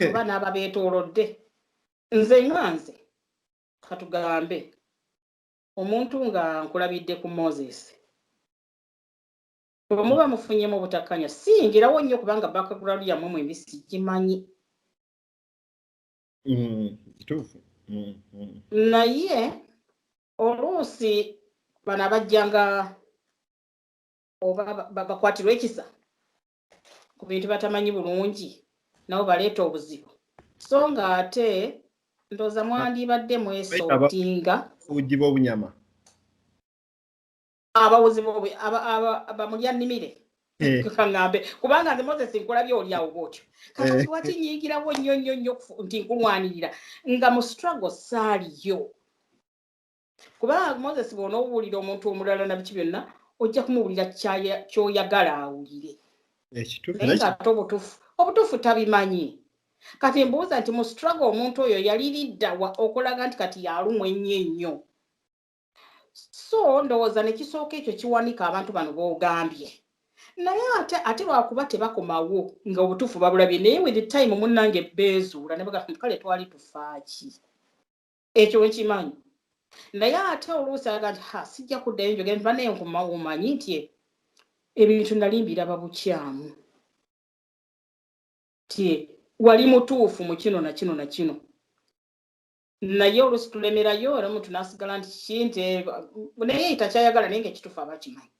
oba n'ababeetoolodde nze katugambe omuntu nga nkulabidde ku Moses bwe muba mufunyemu obutakkanya siyingirawo nnyo kubanga background yammwe mwebisi kimanyi naye oluusi bano abajjanga oba bakwatirwa ekisa ku bintu batamanyi bulungi nabo baleeta obuzibu so nga ate ndowooza mwandibadde mwesootinga obujjiba obunyama abawuzi bamulya nnimire kaŋŋambe kubanga nze Moses nkulabye oli awo bw'otyo kakati wakinyingirawo nnyo nti nkulwanirira nga mu struggle saaliyo kubanga Moses bw'onoowulira omuntu omulala na biki byonna ojja kumuwulira ky'oyagala awulire naye ng'ate obutuufu tabimanyi kati mbuuza nti mu struggle omuntu oyo yaliriddawa okulaga nti kati yalumwa ennyo so ndowooza ne kisooka ekyo kiwanika abantu bano boogambye naye ate lwakuba tebakomawo nga obutuufu babulabye naye with the time munnange beezuula ne baga kale twali tufaaki ekyo wekimanyi naye ate oluusi aga nti sijja kuddayo njogera nti banaye nkumanyi nti ebintu nali mbiraba bukyamu ti wali mutuufu mu kino na kino na kino naye oluusi tulemerayo era omuntu n'asigala nti kinte naye takyayagala naye ng'ekituufu abakimanyi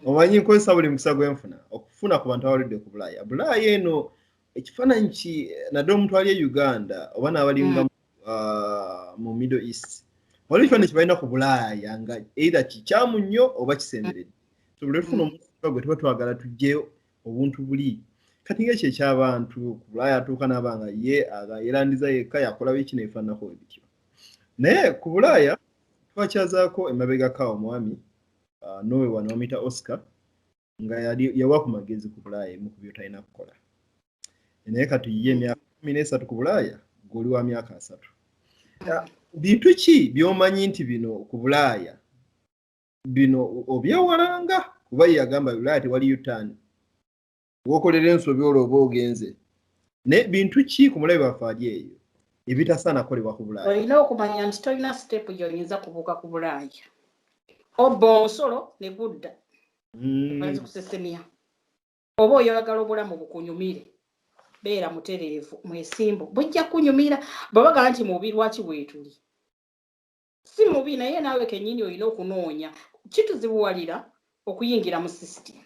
omanyi nkozesa buli mukisa gwenfuna okufuna ku bantu abawulidde ku Bulaaya eno ekifaananyi naddala omuntu ali e Uganda oba n'abalinga mu Middle East waliwo ekifaananyi kye balina ku Bulaaya nga either kikyamu nnyo oba kisemberedde so buli tufuna omuntu gwe tuba twagala tuggyeyo obuntu buli kati ng'ekyo eky'abantu ku Bulaaya atuuka n'abanga yerandiza yekka yakola biki neefaananako ebityo naye ku Bulaaya twakyazaako emabegako omwami nowe wano bamuyita Oscar nga yawa ku magezi ku Bulaaya emu ku byo talina kukola naye kati ye emyaka 13 ku Bulaaya goli wa myaka 3 bintu ki by'omanyi nti bino ku Bulaaya bino obyewalanga kuba yagamba Bulaaya tewali yutani wokolera ensobi olwo ogenze ne bintu ki ku mulabe waffe ali eyo ebitasaana kolebwa ku Bulaaya olina okumanya nti tolina step gy'oyinza kubuuka ku Bulaaya obba omusolo ne gudda bazi kusesenia oba oyagala obulamu bukunyumire beera mutereevu mwesimbu bujja kunyumira babaga nti mubi lwaki bwetuli si mubi naye naawe kennyini olina okunoonya kituzibuwalira okuyingira mu system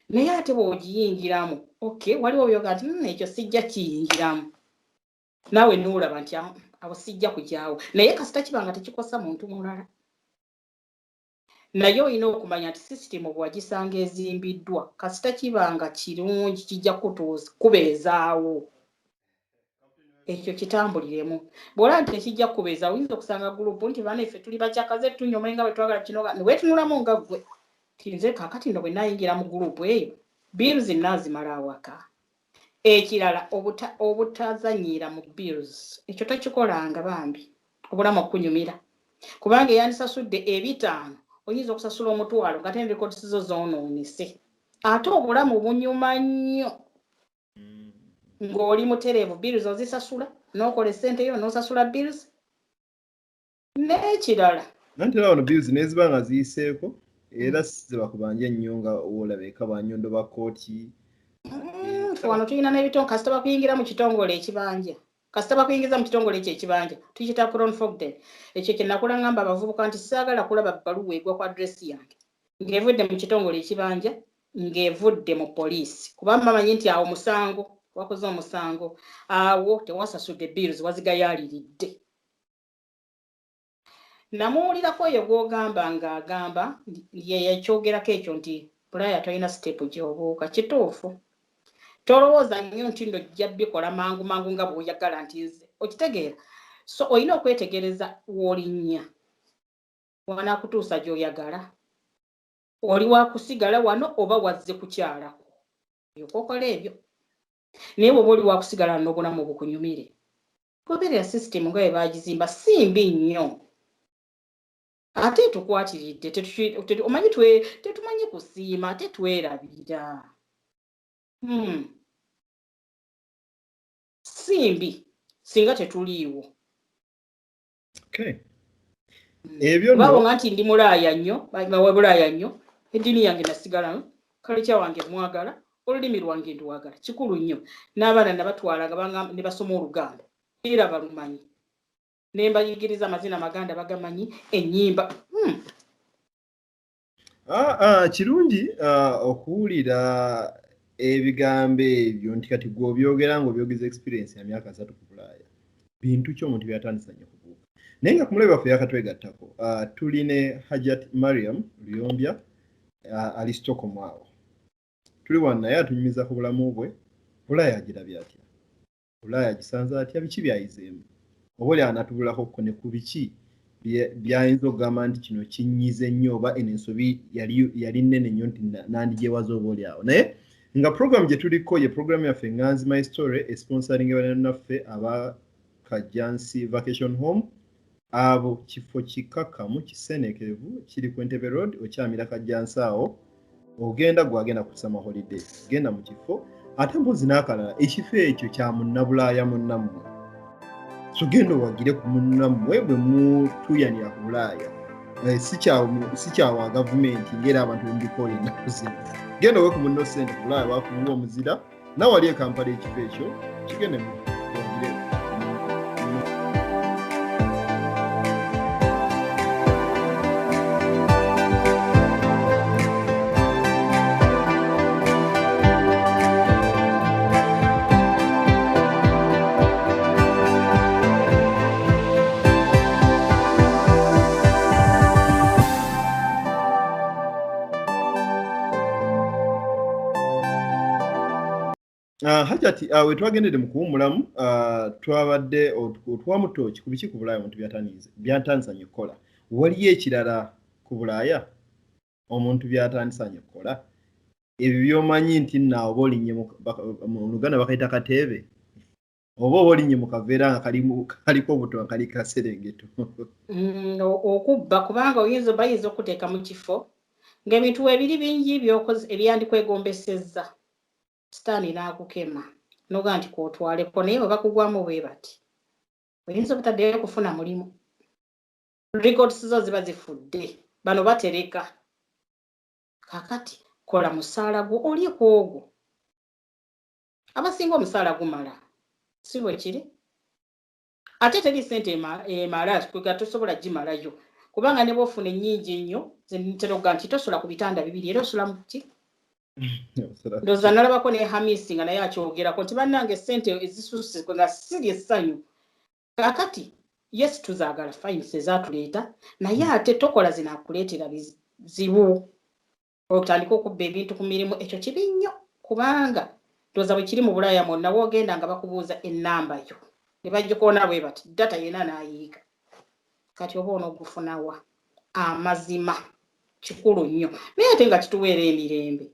naye ate bw'ogiyingiramu okay waliwo byoga nti ekyo sijja kiyingiramu naawe noolaba nti abo sijja kujyawo naye kasita kibanga tekikosa muntu mulala naye olina okumanya nti system bwagisanga ezimbiddwa kasita kibanga kirungi kijja kubeezaawo ekyo kitambuliremu bw'olaba nti tekijja kubeeza oyinza okusanga gurupu nti bana ffe tuli bakyakaze tunyoma nga bwe twagala kino weetunulamu nga ggwe tinze kaakati ndo bwe naayingira mu gurupu eyo bills naazimala awaka ekirala obutazanyiira mu bills ekyo takikolanga bambi obulamu okunyumira kubanga eyandisasudde ebitaano oyinza okusasula omutwalo nga tene records zo zoonoonese ate obulamu bunyuma nnyo ng'oli mutereevu bills ozisasula n'okola essente yo n'osasula bills n'ekirala nantera wano bills neziba nga ziyiseeko era zibakubanja ennyo nga olabeka banyondo ba kooti wano tulina n'ebitongole kasita bakuyingira mu kitongole ekibanja kasita bakuyingiza mu kitongole ekyo ekibanja tukiyita cronfogden ekyo kye nakula ngamba abavubuka nti saagala kulaba bbaluwa egwa ku adresi yange ng'evudde mu kitongole ekibanja ng'evudde mu poliisi kuba bamanyi nti awo musango wakoze omusango awo tewasasudde bills wazigayaaliridde namuwulirako oyo gw'ogamba ng'agamba yekyogerako ekyo nti bulaya tolina siteepu gy'obuuka kituufu tolowooza nnyo nti ndo jja bikola mangu nga bw'oyagala nti nze okitegeera so olina okwetegereza w'olinnya wanaakutuusa gy'oyagala oli waakusigala wano oba wazze kukyalako yokokola ebyo naye bw'oba oli waakusigala n'obulamu bukunyumire goberera sisitemu nga bwe baagizimba simbi nnyo ate tukwatiridde omanyi tetumanyi kusiima ate twerabira simbi singa tetuliiwo ebyo babonga nti ndi mulaaya nnyo bawe bulaaya nnyo eddiini yange nasigala kalekya wange mwagala olulimi lwange ndiwagala kikulu nnyo n'abaana nabatwalanga ne basoma Oluganda era balumanyi ne mbayigiriza amazina Maganda bagamanyi ennyimba kirungi okuwulira ebigambo ebyo nti kati gwe obyogera ng'obyogeza experience ya myaka 3 ku Bulaaya bintu ki omuntu byatandisa nnyo kubuuka naye nga ku mulabe waffe yakatwegattako tuli ne Hajat Mariam Luyombya ali Stockholm awo tuli wano naye atunyumiza ku bulamu bwe Bulaaya agirabye atya Bulaaya agisanze atya biki byayizeemu oba oli anatubulako ne ku biki byayinza okugamba nti kino kinyize nnyo oba eno ensobi yali nnene nnyo nti nandigyewaza oba oli awo naye nga program gye tuliko ye program yaffe Nganzi My Story esponsoring banaffe aba Kajansi Vacation Home abo kifo kikakamu kisenekerevu kiri ku Entebbe Road okyamira Kajansi awo ogenda gwagenda kusama holiday genda mu kifo ate mpozi n'akalala ekifo ekyo kya munnabulaaya munnammwe so genda wagire ku munnammwe bwe mutuyanira ku Bulaaya si kyawa gavumenti ngera abantu bembikola ennaku zino genda we ku munno ssente ku Bulaaya wakubuwa omuzira nawe wali ekampala ekifo ekyo kigende mu wagire Hajati we twagendedde mu kuwummulamu twabadde otwamu tooki ku biki ku Bulaaya omuntu byatandisa nnyo okukola waliyo ekirala ku Bulaaya omuntu byatandisa nnyo okukola ebyo by'omanyi nti naawe oba olinnye mu Luganda bakayita kateebe oba olinnye mu kaveera nga kaliko obuto kali kaserengeto okubba kubanga bayinza okuteeka mu kifo ng'ebintu ebiri bingi ebyandikwegombesezza Sitaani n'akukema noga nti kwotwaleko naye bwe bakugwamu bwe bati oyinza obutaddeyo kufuna mulimu records zo ziba zifudde bano batereka kakati kola musaala gwo olyeko ogwo abasinga omusaala gumala si bwe kiri ate teri ssente emala tusobola gimalayo kubanga ne bwofuna ennyingi ennyo ntera nti tosula ku bitanda bibiri era osula mu ki ndowooza nalabako ne Hamisi nga naye akyogerako nti bannange ssente ezisusse nga siri essanyu kakati yes tuzaagala fayinsi ezatuleeta naye ate tokola zinaakuleetera bizibu otandika okubba ebintu ku mirimu ekyo kibi nnyo kubanga ndowooza bwe kiri mu Bulaaya mwonna woogenda nga bakubuuza ennamba yo ne bagikoona bwe bati data yena n'ayiiga kati oba onoogufunawa amazima kikulu nnyo naye ate nga kituweera emirembe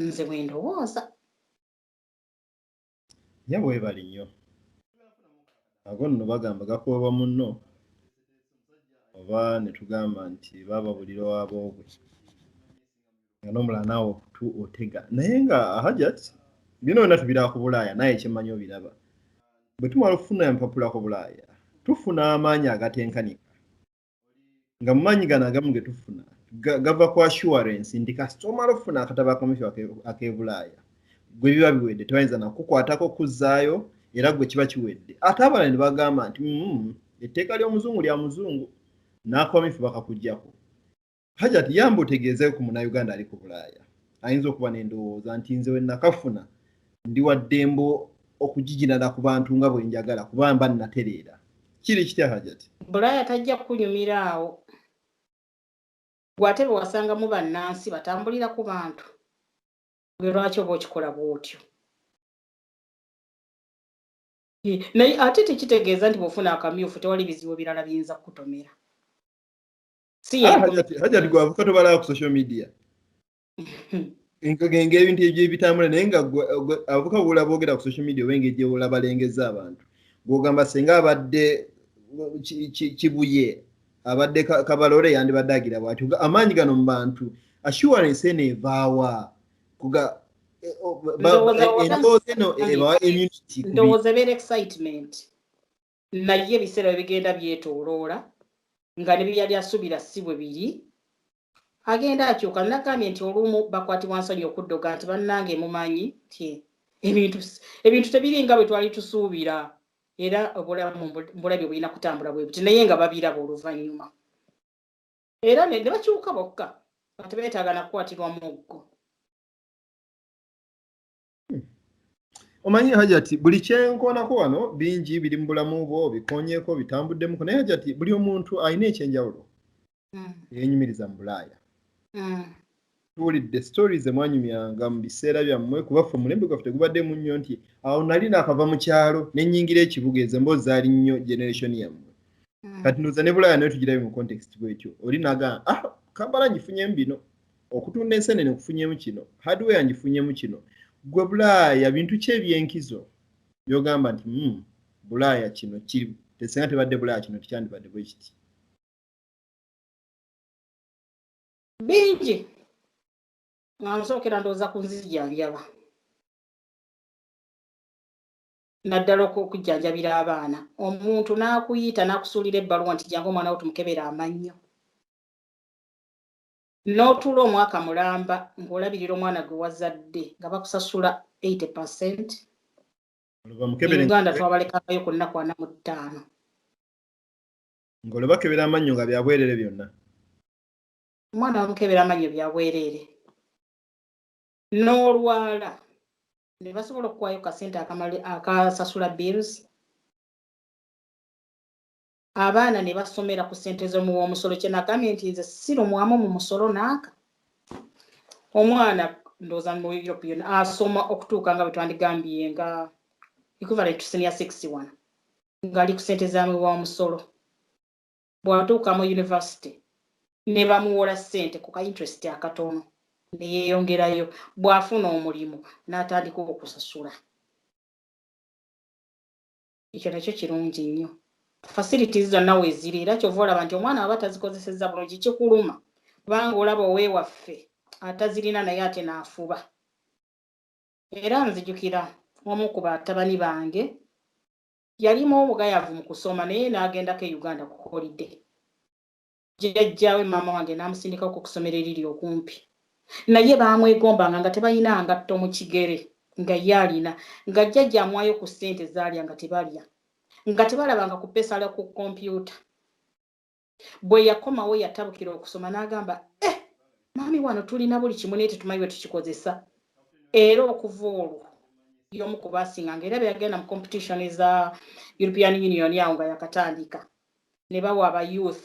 nze bwe ndowooza ye bwebali nnyo ago nno bagamba gakooba munno oba ne tugamba nti bababulira waboobwe nga n'omulala naawe okutu otega naye nga Hajat bino byonna tubira ku Bulaaya naye kyemmanyi obiraba bwe tumala okufuna empapula ku Bulaaya tufuna amaanyi agatenkanika nga mu maanyi gano agamu ge tufuna gava ku assurance nti kasita omala okufuna akatabo akamyufu ak'e Bulaaya gwe biba biwedde tebayinza nakukwatako kuzzaayo era gwe kiba kiwedde ate abalala ne bagamba nti etteeka ly'omuzungu lya muzungu n'akamyufu bakakuggyako Hajat yamba otegeezeeko ku Munnayuganda ali ku Bulaaya ayinza okuba n'endowooza nti nze we nakafuna ndi wa ddembo okugijinana ku bantu nga bwe njagala kuba mba nnatereera kiri kitya Hajat Bulaaya tajja kunyumira awo gwate bwe wasangamu bannansi batambulira ku bantu gwe lwaki oba okikola bw'otyo naye ate tekitegeeza nti bw'ofuna akamyufu tewali bizibu birala biyinza kukutomera Hajat gwe avuka tobalaba ku social media nkagenge ebintu ebitambula naye nga avuka bw'ola boogera ku social media oba engeri gye bw'ola balengeza abantu gw'ogamba singa abadde Kibuye abadde Kabalole yandibadde agira bw'atyo amaanyi gano mu bantu assurance eno evaawa kuga ndowooza beera excitement naye ebiseera bigenda byetooloola nga ne byali asuubira si bwe biri agenda akyuka nagambye nti olumu bakwatibwa nsonyi okuddoga nti bannange mumanyi ti ebintu tebiringa bwe twali tusuubira era obulamu mbulabye bulina kutambula bwe buti naye nga babiraba oluvannyuma era ne bakyuka bokka nga tebeetaaga nakukwatirwa muggo omanyi Hajat buli kyenkoonako wano bingi biri mu bulamu bwo bikonyeeko bitambuddemuko naye Hajat buli omuntu alina ekyenjawulo yenyumiriza mu Bulaaya tuwulidde stories emwanyumyanga mu biseera byammwe kuba ffe omulembe gwaffe tegubaddemu nnyo nti awo nali naakava mu kyalo nennyingira ekibuga ezo emboozi zaali nnyo generation yammwe kati ndowooza ne Bulaaya naye tugirabe mu context bwekyo oli nagamba Kampala ngifunyemu bino okutunda ensenene nkufunyemu kino hardware ngifunyemu kino gwe Bulaaya bintu ki ebyenkizo byogamba nti Bulaaya kino kiri tesenga tebadde Bulaaya kino tekyandibadde bwe kiti bingi nga nsookera ndowooza ku nzijanjaba naddala okujjanjabira abaana omuntu n'akuyita n'akusuulira ebbaluwa nti jangu omwana wo tumukebera amannyo n'otuula omwaka mulamba ng'olabirira omwana gwe wazadde nga bakusasula 80% Uganda twabalekagayo ku nnaku 45 ng'olwe bakebera amannyo nga byabwerere byonna omwana bamukebera amannyo byabwerere n'olwala ne basobola okukwaayo kasente akasasula bills abaana ne basomera ku ssente z'omuwa omusolo kye nagambye nti nze sirumwamu mu musolo naaka omwana ndowooza mu Europe yonna asoma okutuuka nga bwe twandigambye nga equivalent to senior 61 ng'ali ku ssente z'amuwa omusolo bw'atuuka mu university ne bamuwola ssente ku ka interest akatono ne yeeyongerayo bw'afuna omulimu n'atandika okusasula ekyo nakyo kirungi nnyo facilities zonna weeziri era kyova olaba nti omwana aba tazikozesezza bulungi kikuluma kubanga olaba ow'ewaffe atazirina naye ate n'afuba era nzijukira omu ku batabani bange yalimu obugayavu mu kusoma naye n'agendako e Uganda ku holiday jjajjaawe maama wange n'amusindikako ku kusomero eriri okumpi naye baamwegombanga nga tebalina ngatto mu kigere nga yalina nga jjajja amwayo ku ssente zaalya nga tebalya nga tebalabanga ku pesala ku kompyuta bwe yakomawo yatabukira okusoma n'agamba mami wano tulina buli kimu naye tetumanyi bwe tukikozesa era okuva olwo y'omu ku baasinganga era beyagenda mu competition za European Union yawo nga yakatandika ne bawa aba youth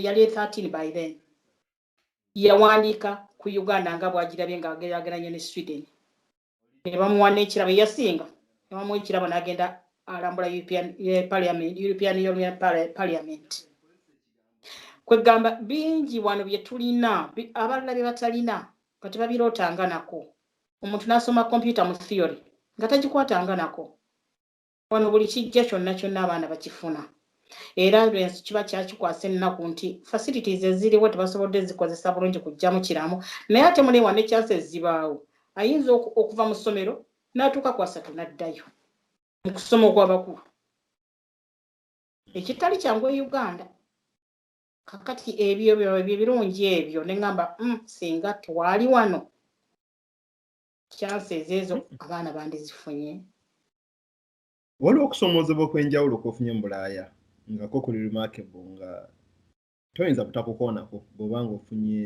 yali 13 by then yawandiika ku Uganda nga bwagirabye nga ageraageranye ne Sweden ne bamuwa n'ekirabo yasinga ne bamuwa ekirabo n'agenda alambula European Union Parliament kwegamba bingi wano bye tulina abalala bye batalina nga tebabirootanga nako omuntu n'asoma computer mu theory nga tagikwatanga nako wano buli kijja kyonna kyonna abaana bakifuna era lwensi kiba kyakikwasa ennaku nti facilities eziriwo tebasobodde zikozesa bulungi kujjamu kiramu naye ate muneewa ne chance zibaawo ayinza okuva mu ssomero n'atuuka ku asatu n'addayo mu kusoma okw'abakulu ekitali kyangu e Uganda kakati ebyo birungi ebyo ne ngamba singa twali wano chances ezo abaana bandizifunye waliwo okusomoozebwa okw'enjawulo k'ofunye mu Bulaaya nga ko kuli remarkable nga toyinza butakukoonako bw'oba nga ofunye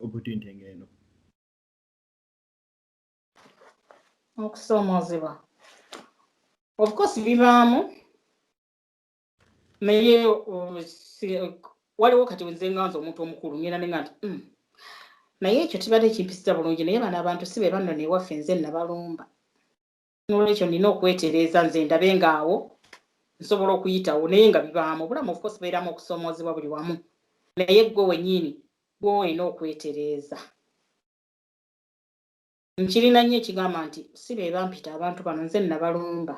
opportunity ng'eno okusomoozebwa of course bibaamu naye waliwo kati nze nganza omuntu omukulu ngenda ne nga nti naye ekyo kibadde kimpisa bulungi naye bano abantu si be banno newaffe nze nabalumba n'olwekyo nina okwetereeza nze ndabe ngaawo nsobola okuyitawo naye nga bibaamu obulamu of course beeramu okusomoozebwa buli wamu naye gwe wennyini gwe olina okwetereeza nkirina nnyo ekigamba nti si be bampita abantu bano nze nabalumba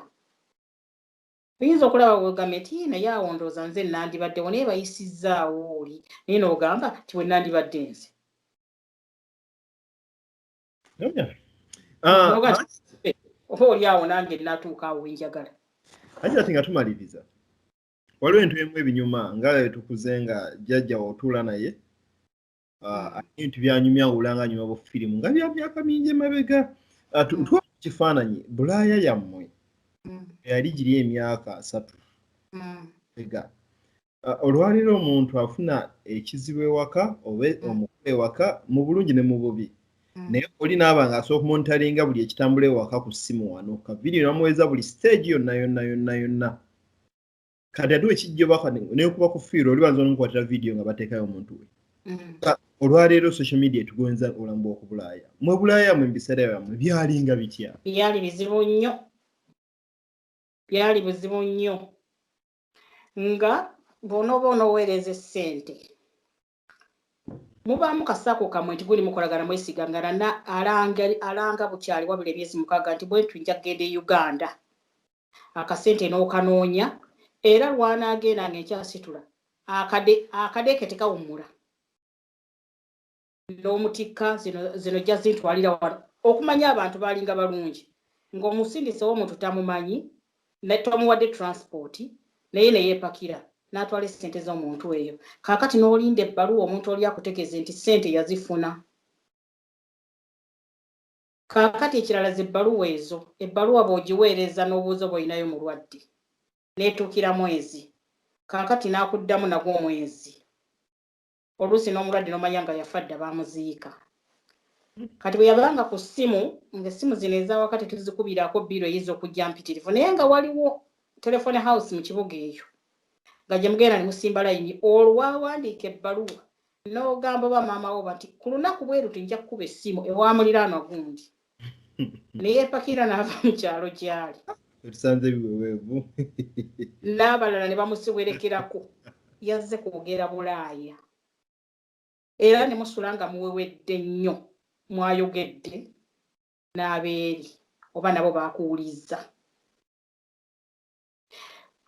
oyinza okulaba wegambe nti naye awo ndowooza nze nandibaddewo naye bayisizzaawo oli naye n'ogamba ti we nandibadde nze oba oli awo nange natuuka awo wenjagala ate ati nga tumaliriza waliwo entu emu ebinyuma nga tukuze nga jjajja otuula naye ebintu byanyumya wulanga nyuma bufirimu nga bya myaka mingi emabega tuwa kifaananyi Bulaaya yammwe yali giri emyaka 3 ega olwaliro omuntu afuna ekizibu ewaka oba omukulu ewaka mu bulungi ne mu bubi naye oli naaba nga asooka monitoringa buli ekitambula ewaka ku ssimu wano ka vidiyo namuweza buli stage yonna kati ate ekijja baka nekuba ku fiiro oli banza omukwatira vidiyo nga bateekayo omuntu we olwaleero social media etugonza obulamu bw'oku Bulaaya mwe Bulaaya mu biseera byammwe byalinga bitya byali buzibu nnyo nga bw'onooba onoweereza essente mubaamu kasaako kamwe nti guli mukolagana mwesigangana alanga bukyali wabula emyezi 6 nti bwe tujja kugenda e Uganda akasente n'okanoonya era lwanaagenda ng'enkyasitula akadeeke tekawummula n'omutikka zino jja zintwalira wano okumanya abantu baalinga balungi ng'omusindise w'omuntu tamumanyi netomuwadde transport naye neyeepakira n'atwala essente z'omuntu eyo kaakati n'olinda ebbaluwa omuntu oli akutegeeze nti ssente yazifuna kaakati ekirala z'ebbaluwa ezo ebbaluwa bw'ogiweereza n'obuuzo bw'olinayo mulwadde n'etuukira mwezi kaakati n'akuddamu nagwo omwezi oluusi n'omulwadde n'omanya nga yafadde baamuziika kati bwe yabanga ku ssimu ng'essimu zino ezawakati tuzikubirako bbiro eyinza okujja mpitirivu naye nga waliwo telefone house mu kibuga eyo nga gye mugenda ne musimba layini olwawandiika ebbaluwa n'ogamba oba maama wo bati ku lunaku bwe ruti nja kukuba essimu ewa muliraanwa gundi naye epakira n'ava mu kyalo gy'ali tusanze biweweevu n'abalala ne bamusiwerekerako yazze kwogera Bulaaya era ne musula nga muwewedde nnyo mwayogedde n'abeeri oba nabo baakuwulizza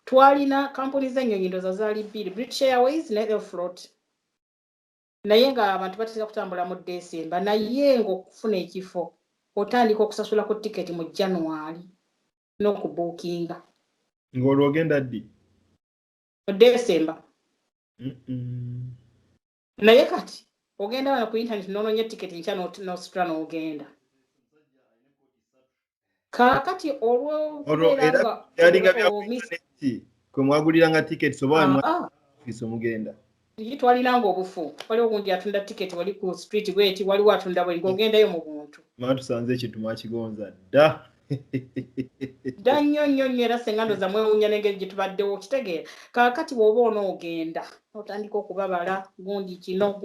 twalina kampuni z'ennyonyi ndooza zaali 2 British Airways ne Aeroflot naye nga abantu batera kutambula mu December naye ng'okufuna ekifo otandika okusasula ku tiketi mu January n'okubuukinga ng'olwo ogenda ddi mu December naye kati ogenda wano ku internet n'onoonya tiketi nkya n'ositula n'ogenda Kakati olwo kubeeranga yalinga bya internet kwe mwaguliranga tickets oba mwiso mugenda. Twalinanga obufu. Waliwo gundi atunda ticket wali ku street bweti waliwo atunda bwe ngogendayo mu buntu. Mantu sanze ekintu mwakigonza dda. Dda nnyo era senga ndoza mwewuunya n'engeri gye tubaddewo kitegeera. Kakati bw'oba onoogenda otandika okubabala gundi kino.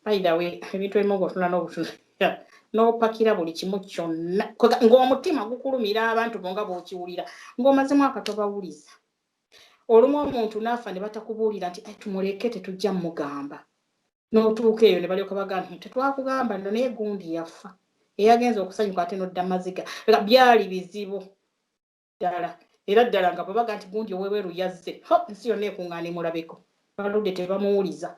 By the way, ebintu ebimu ng'otunda n'obutunda. N'opakira buli kimu kyonna. Ng'omutima gukulumira abantu bo nga bw'okiwulira. Ng'omazemu akatobawuliza. Olumu omuntu n'afa ne batakubuulira nti tumuleke tetujja mugamba. N'otuuka eyo ne balyoka bagamba nti tetwakugamba nno naye gundi yafa. Eyagenza okusanyuka ate n'odda maziga. Byali bizibu ddala. Era ddala nga bwe baga nti gundi ow'ebweru yazze. Ensi yonna ekuŋŋaana emulabeko. Baludde tebamuwuliza.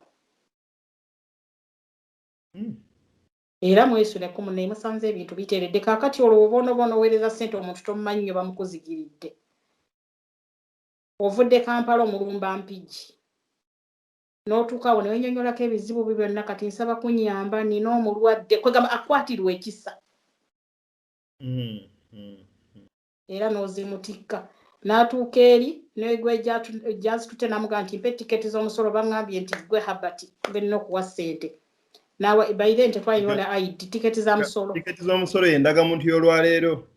Era mwesuleko munne musanze ebintu biteeredde. Kaakati olwo obonobono oweereza ssente omuntu tomumanyi nnyo bamukuzigiridde. Ovudde Kampala omulumba mpigi. N'otuuka awo ne wennyonnyolako ebizibu byonna kati nsaba kunyamba nina omulwadde kwegamba akwatirwa ekisa. Era n'ozimutikka. N'atuuka eri n'egwe gyazitutte n'amugamba nti mpe tiketi z'omusolo baŋŋambye nti gwe Habati ng'erina okuwa ssente. Nawe by then tetwayibona ID tiketi za musolo. Tiketi z'omusolo y'endagamuntu y'olwaleero.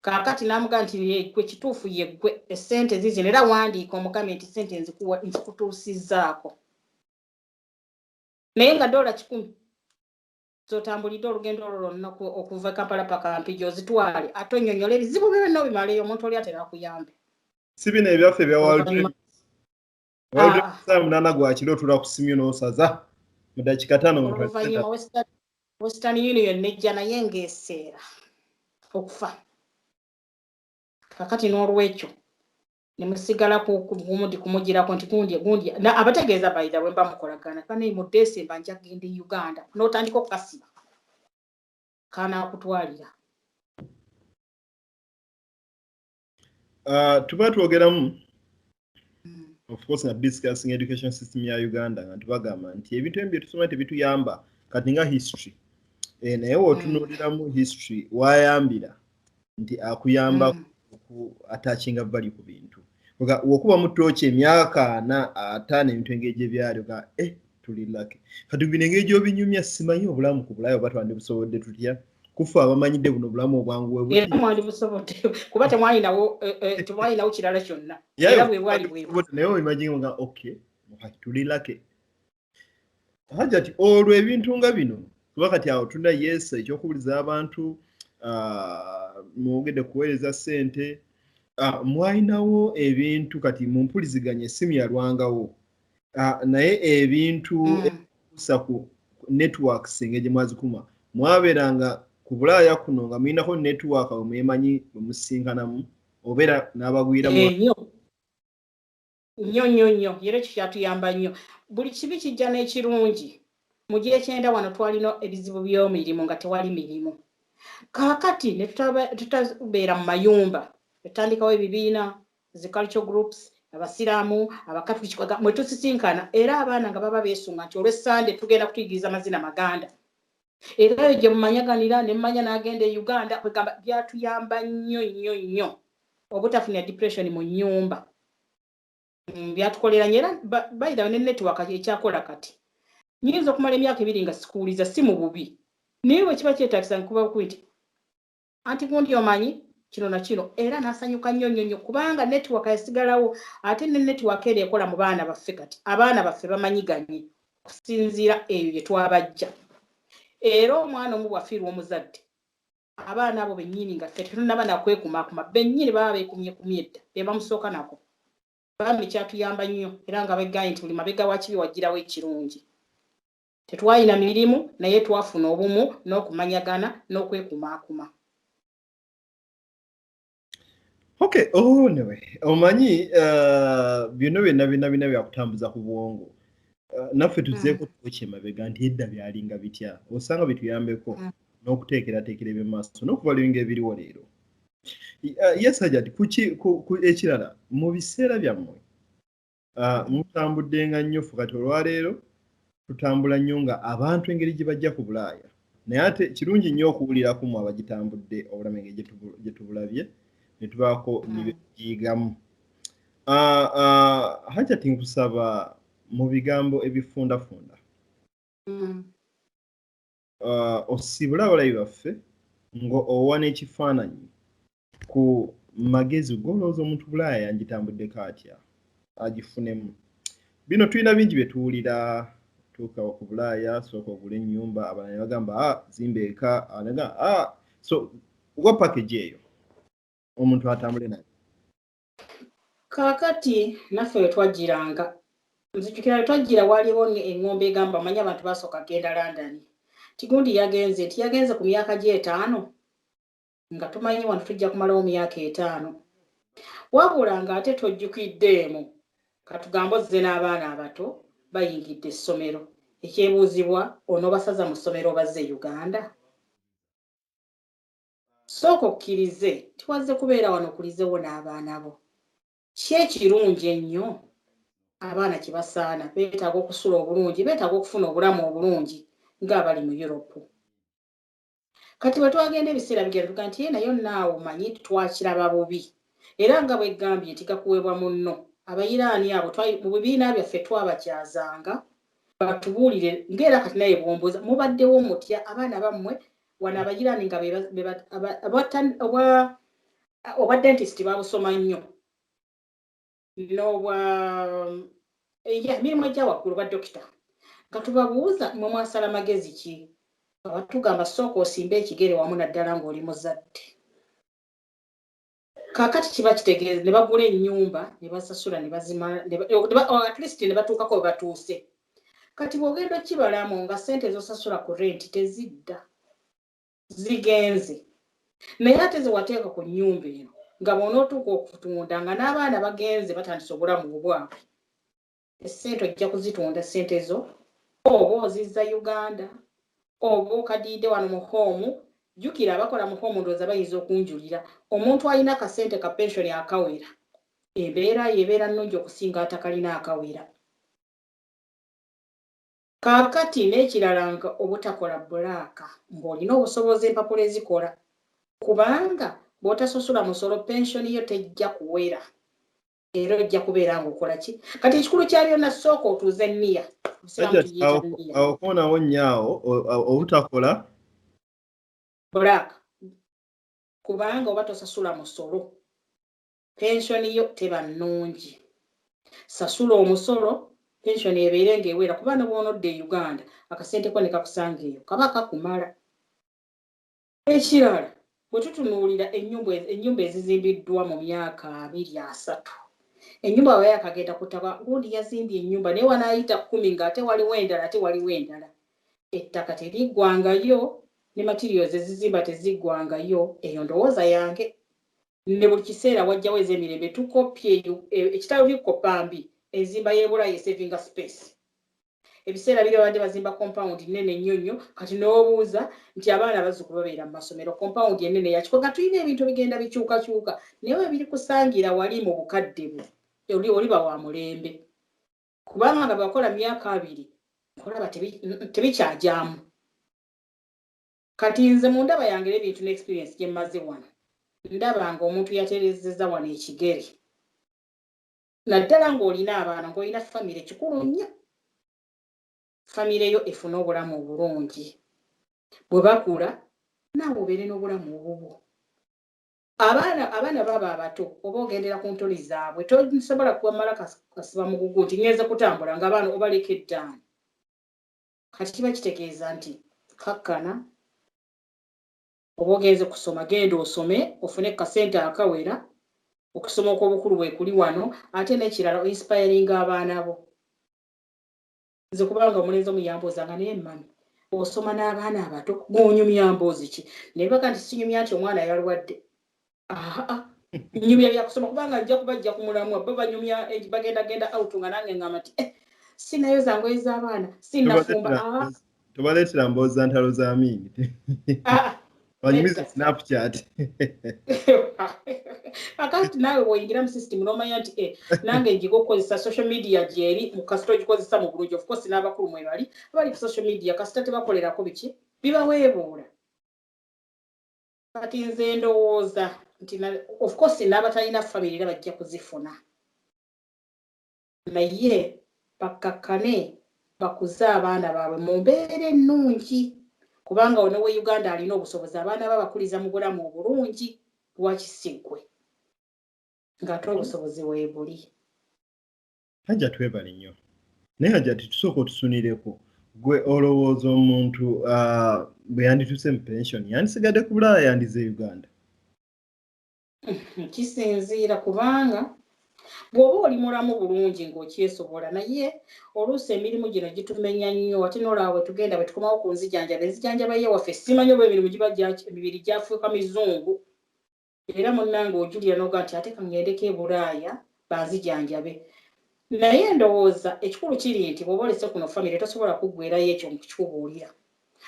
Kaakati n'amugamba nti gwe kituufu ye gwe essente zizino era wandiika omugambye nti ssente nzikutuusizzaako. Naye nga $100 z'otambulidde olugendo olwo lwonna okuva Kampala paka Mpigi ozitwale ate onnyonnyola ebizibu byo byonna obimaleyo omuntu oli atera akuyambe. Si bino ebyaffe bya World Munaana gwa kiro otula ku simyu n'osaza mu dakika 5 omuntu oluvannyuma Western Union nejja naye ng'eseera okufa. Kakati n'olwekyo ne musigala kumundi kumugirako nti gundi abategeeza bayida bwe mba mukolagana bane mu December nja kugenda e Uganda n'otandika okukasiba kana akutwalira. Tuba twogeramu of course na discussing education system ya Uganda nga tubagamba nti ebintu ebyo tusoma tebituyamba kati nga history naye wotunuuliramu history wayambira nti akuyamba attachinga value ku bintu wokuba mu toochi emyaka 4 ebintu engeri byali ga tuli lucky kati bino engeri gy'obinyumya simanyi obulamu ku Bulaaya oba twandibusobodde tutya kufa abamanyidde buno obulamu obwangu bwe mwali busobodde kuba temwalinawo kirala kyonna era bwe bwali naye imagine nga okay tuli lucky hajati olwo ebintu nga bino kuba kati awo tunda yes ekyokubuliza abantu mwogedde kuweereza ssente mwalinawo ebintu kati mumpuliziganya essimu yalwangawo naye ebintu kusa ku networks engeri mwazikuma mwabeeranga ku Bulaaya kuno nga mulinako network mwemanyi mumusinkanamu obeera n'abagwiramu nnyo era ekyo kyatuyamba nnyo buli kibi kijja n'ekirungi mu Gyekyenda wano twalina ebizibu by'omirimu nga tewali mirimu. Kaakati ne tutabeera mu mayumba tutandikawo ebibiina zi cultural groups abasiraamu abakatuliki mwe tusisinkana era abaana nga baba beesunga nti olw'Essande tugenda kutuyigiriza amazina maganda era eyo gye mumanyaganira ne mmanya n'agenda e Uganda kwegamba byatuyamba nnyo obutafuna depression mu nnyumba byatukolera era by the way ne network ekyakola kati nyinza okumala emyaka 2 nga sikuuliza si mu bubi naye bwe kiba kyetaagisa nkuba kwiti anti gundi omanyi kino na kino era n'asanyuka nnyo kubanga network yasigalawo ate ne network eri ekola mu baana baffe kati abaana baffe bamanyiganye okusinziira eyo gye twabajja era omwana omu bwafiirwa omuzadde abaana abo bennyini nga ffe tetunaba nakwekumakuma bennyini baba beekumye edda be bamusooka nako bambi kyatuyamba nnyo era nga begaanye nti buli mabega wa kibi wagirawo ekirungi tetwalina mirimu naye twafuna obumu n'okumanyagana n'okwekumakuma. Okay, anyway, omanyi bino bina byakutambuza ku bwongo. Naffe tuzeeko tukoche mabega nti edda byalinga bitya. Osanga bituyambeko n'okuteekerateekera eby'emaaso n'okuvalinga ebiriwo leero. Yes, Hajati, ku ekirala mu biseera byammwe mutambudde nga nnyo kati olwaleero tutambula nnyo nga abantu engeri gye bajja ku Bulaaya naye ate kirungi nnyo okuwulirako mu abagitambudde obulame gye tubulabye ne tubaako nibeyigamu. Hajati nkusaba mu bigambo ebifundafunda osibule abalabi baffe ng'owa n'ekifaananyi ku magezi g'olowooza omuntu Bulaaya yangitambuddeko atya agifunemu. Bino tulina bingi bye tuwulira tuuka ku Bulaaya sooka ogula ennyumba abalala ne bagamba zimba eka anaga so wa package eyo omuntu atambule nayo. Kaakati naffe we twajjiranga nzijukira we twajjira waliwo eŋŋombe egamba manyi abantu basooka genda London. Tigundi yagenze ku myaka gye 5 nga tumanyi wano tujja kumalawo myaka 5 wabula nga ate tojjukiddeemu katugambo zze n'abaana abato bayingidde essomero ekyebuuzibwa onoobasaza mu ssomero bazze Uganda. Sooka okkirize tiwazze kubeera wano okulizewo n'abaana bo. Ki ekirungi ennyo abaana kye basaana beetaaga okusula obulungi beetaaga okufuna obulamu obulungi ng'abali mu Europe. Kati bwe twagenda ebiseera bigenda tuga nti nayo naawe manyi twakiraba bubi era nga bwe ggambye tigakuweebwa munno abayiraani abo mu bibiina byaffe twabakyazanga batubuulire ng'era kati naye bwombuuza mubaddewo mutya abaana bammwe wano abayiraani nga obwa dentist babusoma nnyo n'obwa emirimu egya waggulu bwa dokita nga tubabuuza mwe mwasala magezi ki batugamba sooka osimba ekigere wamu naddala ng'oli muzadde. Kaakati kiba kitegeeza ne bagula ennyumba ne basasula ne bazimala at least ne batuukako we batuuse. Kati bw'ogenda okibalamu nga ssente z'osasula ku renti tezidda zigenze naye ate ze wateeka ku nnyumba eno nga bw'onootuuka okutunda nga n'abaana bagenze batandise obulamu obwabwe essente ojja kuzitunda ssente zo oba ozizza Uganda oba okadiide wano mu home. Jjukira abakola mu home ndowooza bayinza okunjulira omuntu alina akasente ka pensioni akawera embeera yeebeera nnungi okusinga atakalina akawera. Kaakati n'ekirala nga obutakola bbulaaka ng'olina obusobozi empapula ezikola kubanga bw'otasasula musolo pensioni yo tejja kuwera era ojja kubeera ng'okola ki. Kati ekikulu kya byonna sooka otuuze nniya awo koonawo nnyaawo obutakola bbulaaka kubanga oba tosasula musolo pensioni yo teba nnungi. Sasula omusolo pensioni ebeere ng'ewera kuba ne bw'onodda e Uganda akasente ko ne kakusanga eyo kaba kakumala. Ekirala bwe tutunuulira ennyumba ezizimbiddwa mu myaka 2-3 ennyumba bwe yakagenda kutaba gundi yazimbye ennyumba naye wanaayita 10 ng'ate waliwo endala ettaka teriggwangayo ne materials ezizimba teziggwangayo. Eyo ndowooza yange ne buli kiseera wajjawo ez'emirembe tukopye ekitabo by'ekkoppambi enzimba y'ebulayi saving space. Ebiseera biri babadde bazimba compound nnene nnyo nnyo kati n'obuuza nti abaana bazzukulu babeera mu masomero compound ennene yakiko nga tulina ebintu bigenda bikyukakyuka naye biri kusangira wali mu bukadde bwo oliba wa mulembe kubanga nga bakola myaka 2 olaba tebikyajyamu. Kati nze mu ndaba yange ebintu n'experience gye mmaze wano ndaba ng'omuntu yatereezezza wano ekigere naddala ng'olina abaana ng'olina famire kikulu nnyo. Famire yo efuna obulamu obulungi bwe bakula naawe obeere n'obulamu obubwo. Abaana baba abato oba ogendera ku ntoli zaabwe tosobola kwamala kasiba mugugu nti ngenze kutambula ng'abaana obaleka eddaani. Kati kiba kitegeeza nti kakkana oba ogenze kusoma genda osome ofune kasente akawera okusoma okw'obukulu bwe kuli wano ate n'ekirala inspiringa abaana bo. Nze kubanga omulenzi omuyambooza nga naye mami osoma n'abaana abato gw'onyumya mboozi ki naye baga nti sinyumya nti omwana yalwadde nyumya byakusoma kubanga ajja kubajja ku mulamwa bo banyumya bagenda out nga nange ngamba nti sinayoza ngoye z'abaana sinnafumba tobaleetera mboozi za ntalo za Amini banyumiza Snapchat akati naawe bw'oyingira mu system n'omanya nti nange njiga okukozesa social media gyeri mu kasita ogikozesa mu bulungi of course n'abakulu mwe bali ku social media kasita tebakolerako biki biba weebuula kati nze ndowooza nti of course n'abatalina family era bajja kuzifuna naye bakkakkane bakuze abaana baabwe mu mbeera ennungi kubanga ono we Uganda alina obusobozi abaana babakuliza mu bulamu obulungi lwakisigwe ng'ate obusobozi weebuli. Hajja twebale nnyo naye hajja tusooka otusunireko gwe olowooza omuntu bwe yandituse mu pension yandisigadde ku Bulaaya yandize Uganda. Kisinziira kubanga bw'oba oli mulamu bulungi ng'okyesobola naye oluusi emirimu gino gitumenya nnyo ate n'olaba bwe tugenda bwe tukomawo ku nzijanjaba ye waffe simanyi oba emirimu giba emibiri gyafuuka mizungu era munnange ojulira n'oga nti ate kangendeko e Bulaaya banzijanjabe naye ndowooza ekikulu kiri nti bw'oba olese kuno famire tosobola kuggwerayo ekyo mu kikubuulira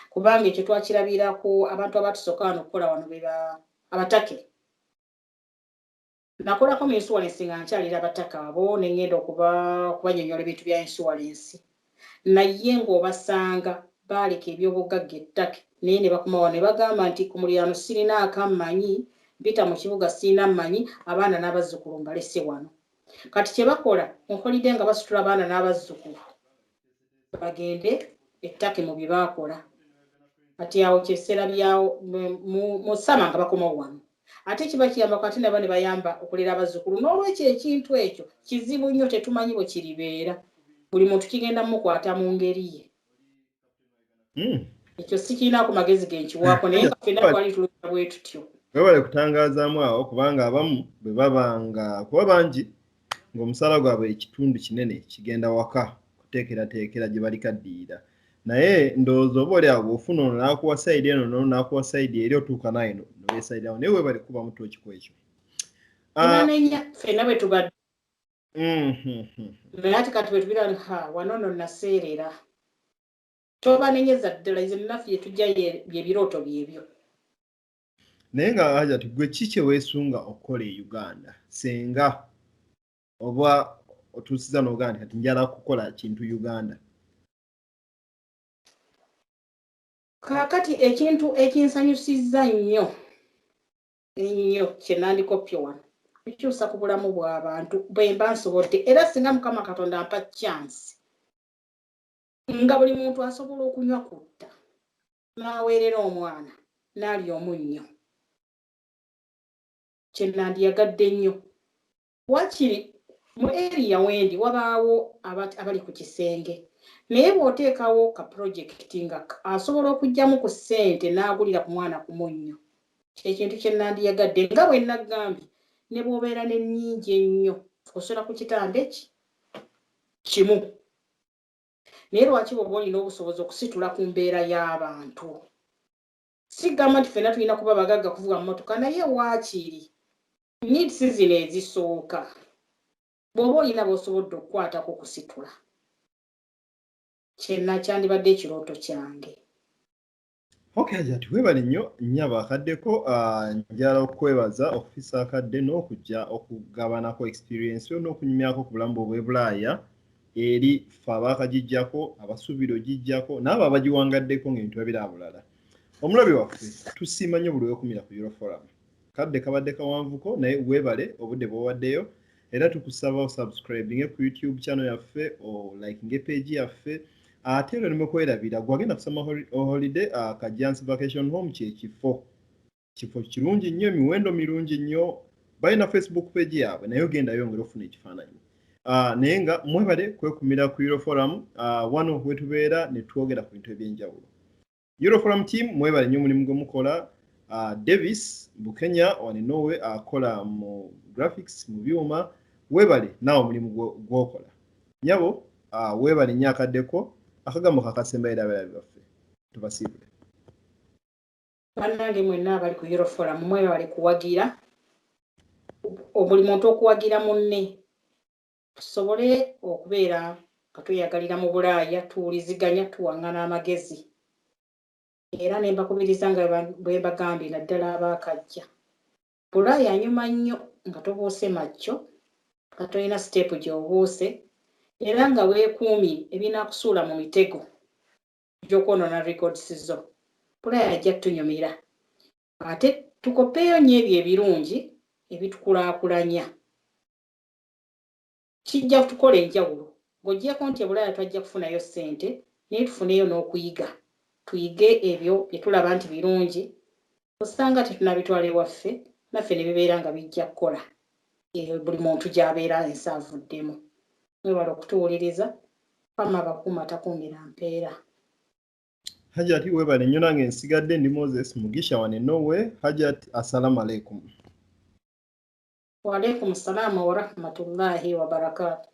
kubanga ekyo twakirabirako abantu abatusooka wano okukola wano beba abatake nakolako mu insurance nga nkyalira abataka abo ne ngenda okubanyonyola ebintu bya insurance naye ng'obasanga baaleka ebyobugagga ettake naye ne bakomawo ne bagamba nti ku muliraano sirina akammanyi mpita mu kibuga sirina mmanyi abaana n'abazzukulu mbalese wano kati kye bakola nkolidde nga basitula abaana n'abazzukulu bagende ettake mu bye baakola kati awo kyesera byawo mu ssama nga bakomawo wano ate kiba kiyambako ate nabo ne bayamba okulera abazzukulu n'olwekyo ekintu ekyo kizibu nnyo tetumanyi bwe kiribeera buli muntu kigenda mukwata mu ngeri ye ekyo sikirina ku magezi genkiwaako naye nga ffenna twali tulunda bwe tutyo webale kutangaazaamu awo kubanga abamu bwe babanga kuba bangi ng'omusaala gwabwe ekitundu kinene kigenda waka kuteekerateekera gye balikaddiira naye ndowooza oba oli awo bw'ofuna ono n'akuwa sayidi eno n'ono n'akuwa sayidi eri otuuka naye noweesayidirawo naye webale kuba muto kikwekyo tunanenya ffenna bwe tubadde naye ati kati bwe tubira wano nno naseerera tobanenyeza ddala ize naffe bye tujja bye birooto byebyo naye nga haja tugwe ki kye weesunga okukola e Uganda senga oba otuusiza n'ogaa nti kati njala kukola kintu Uganda. Kaakati ekintu ekinsanyusizza nnyo kye nandikoppye wano bikyusa ku bulamu bw'abantu bwe mba nsobodde era singa Mukama Katonda ampa chance nga buli muntu asobola okunywa kutta n'aweerera omwana n'alya omunnyo kye nandiyagadde nnyo wakiri mu area wendi wabaawo abali ku kisenge naye bw'oteekawo ka projekiti nga asobola okugyamu ku ssente n'agulira ku mwana ku munnyo kyekintu kye nandiyagadde nga bwe nagambye ne bw'obeera n'ennyingi ennyo osobola ku kitande kimu naye lwaki bw'oba olina obusobozi okusitula ku mbeera y'abantu sigamba nti ffenna tulina kuba bagagga kuvuga mu mmotoka naye waakiri needs zino ezisooka bw'oba olina bw'osobodde okukwatako okusitula kyenna kyandibadde ekirooto kyange. Okay, ajati webale nnyo nnyaba akaddeko njala okwebaza okufisa akadde n'okujja okugabanako experience yo n'okunyumyako ku bulamu bw'e Bulaaya eri ffe abaakagijjako abasuubira ogijjako n'abo abagiwangaddeko ng'ebintu babira bulala. Omulabi waffe tusiima nnyo buli weekumira ku Euroforum. Kadde kabadde kawanvuko naye weebale obudde bw'owaddeyo era tukusaba osubscribinge ku YouTube channel yaffe o likinge page yaffe ate era nimukwerabira gwagenda kusoma holiday Kajansi Vacation Home kifo kirungi nnyo emiwendo mirungi nnyo balina Facebook page yaabwe naye ogendayo ngera ofuna ekifaananyi naye nga mwebale kwekumira ku Euroforum wano wetubeera ne twogera ku bintu ebyenjawulo. Euroforum team mwebale nnyo mulimu gwe mukola. Davis Bukenya wani Norway akola mu graphics mu byuma webale nawo mulimu gwokola nyabo webale nyakaddeko akagambo kakasembaira baffe tubasibule bannange mwenna abali ku Euroforum mwebale kuwagira obuli muntu okuwagira munne tusobole okubeera katuyagalira mu Bulaaya tuwuliziganya tuwangana amagezi era ne mbakubiriza nga bwe mbagambye naddala abaakajja Bulaaya anyuma nnyo nga tobuuse majjo nga tolina siteepu gy'obuuse era nga weekuumye ebinaakusuula mu mitego gy'okwonoona records zo Bulaya ajja kutunyumira. Ate tukopeeyo nnyo ebyo ebirungi ebitukulaakulanya. Kijja kutukola enjawulo. Ng'oggyeko nti Bulaya twajja kufunayo ssente naye tufuneyo n'okuyiga. Tuyige ebyo bye tulaba nti birungi. Osanga tetunabitwala ewaffe naffe ne bibeera nga bijja kukola. Buli muntu gy'abeera ensi avuddemu. Mwebala okutuwuliriza. Pama abakuuma takuumira mpeera. Hajati webale nnyo nange nsigadde ndi Moses Mugisha wane Norway. Hajati assalamu alaikum. Wa alaikum salaam wa rahmatullahi wa barakatuh.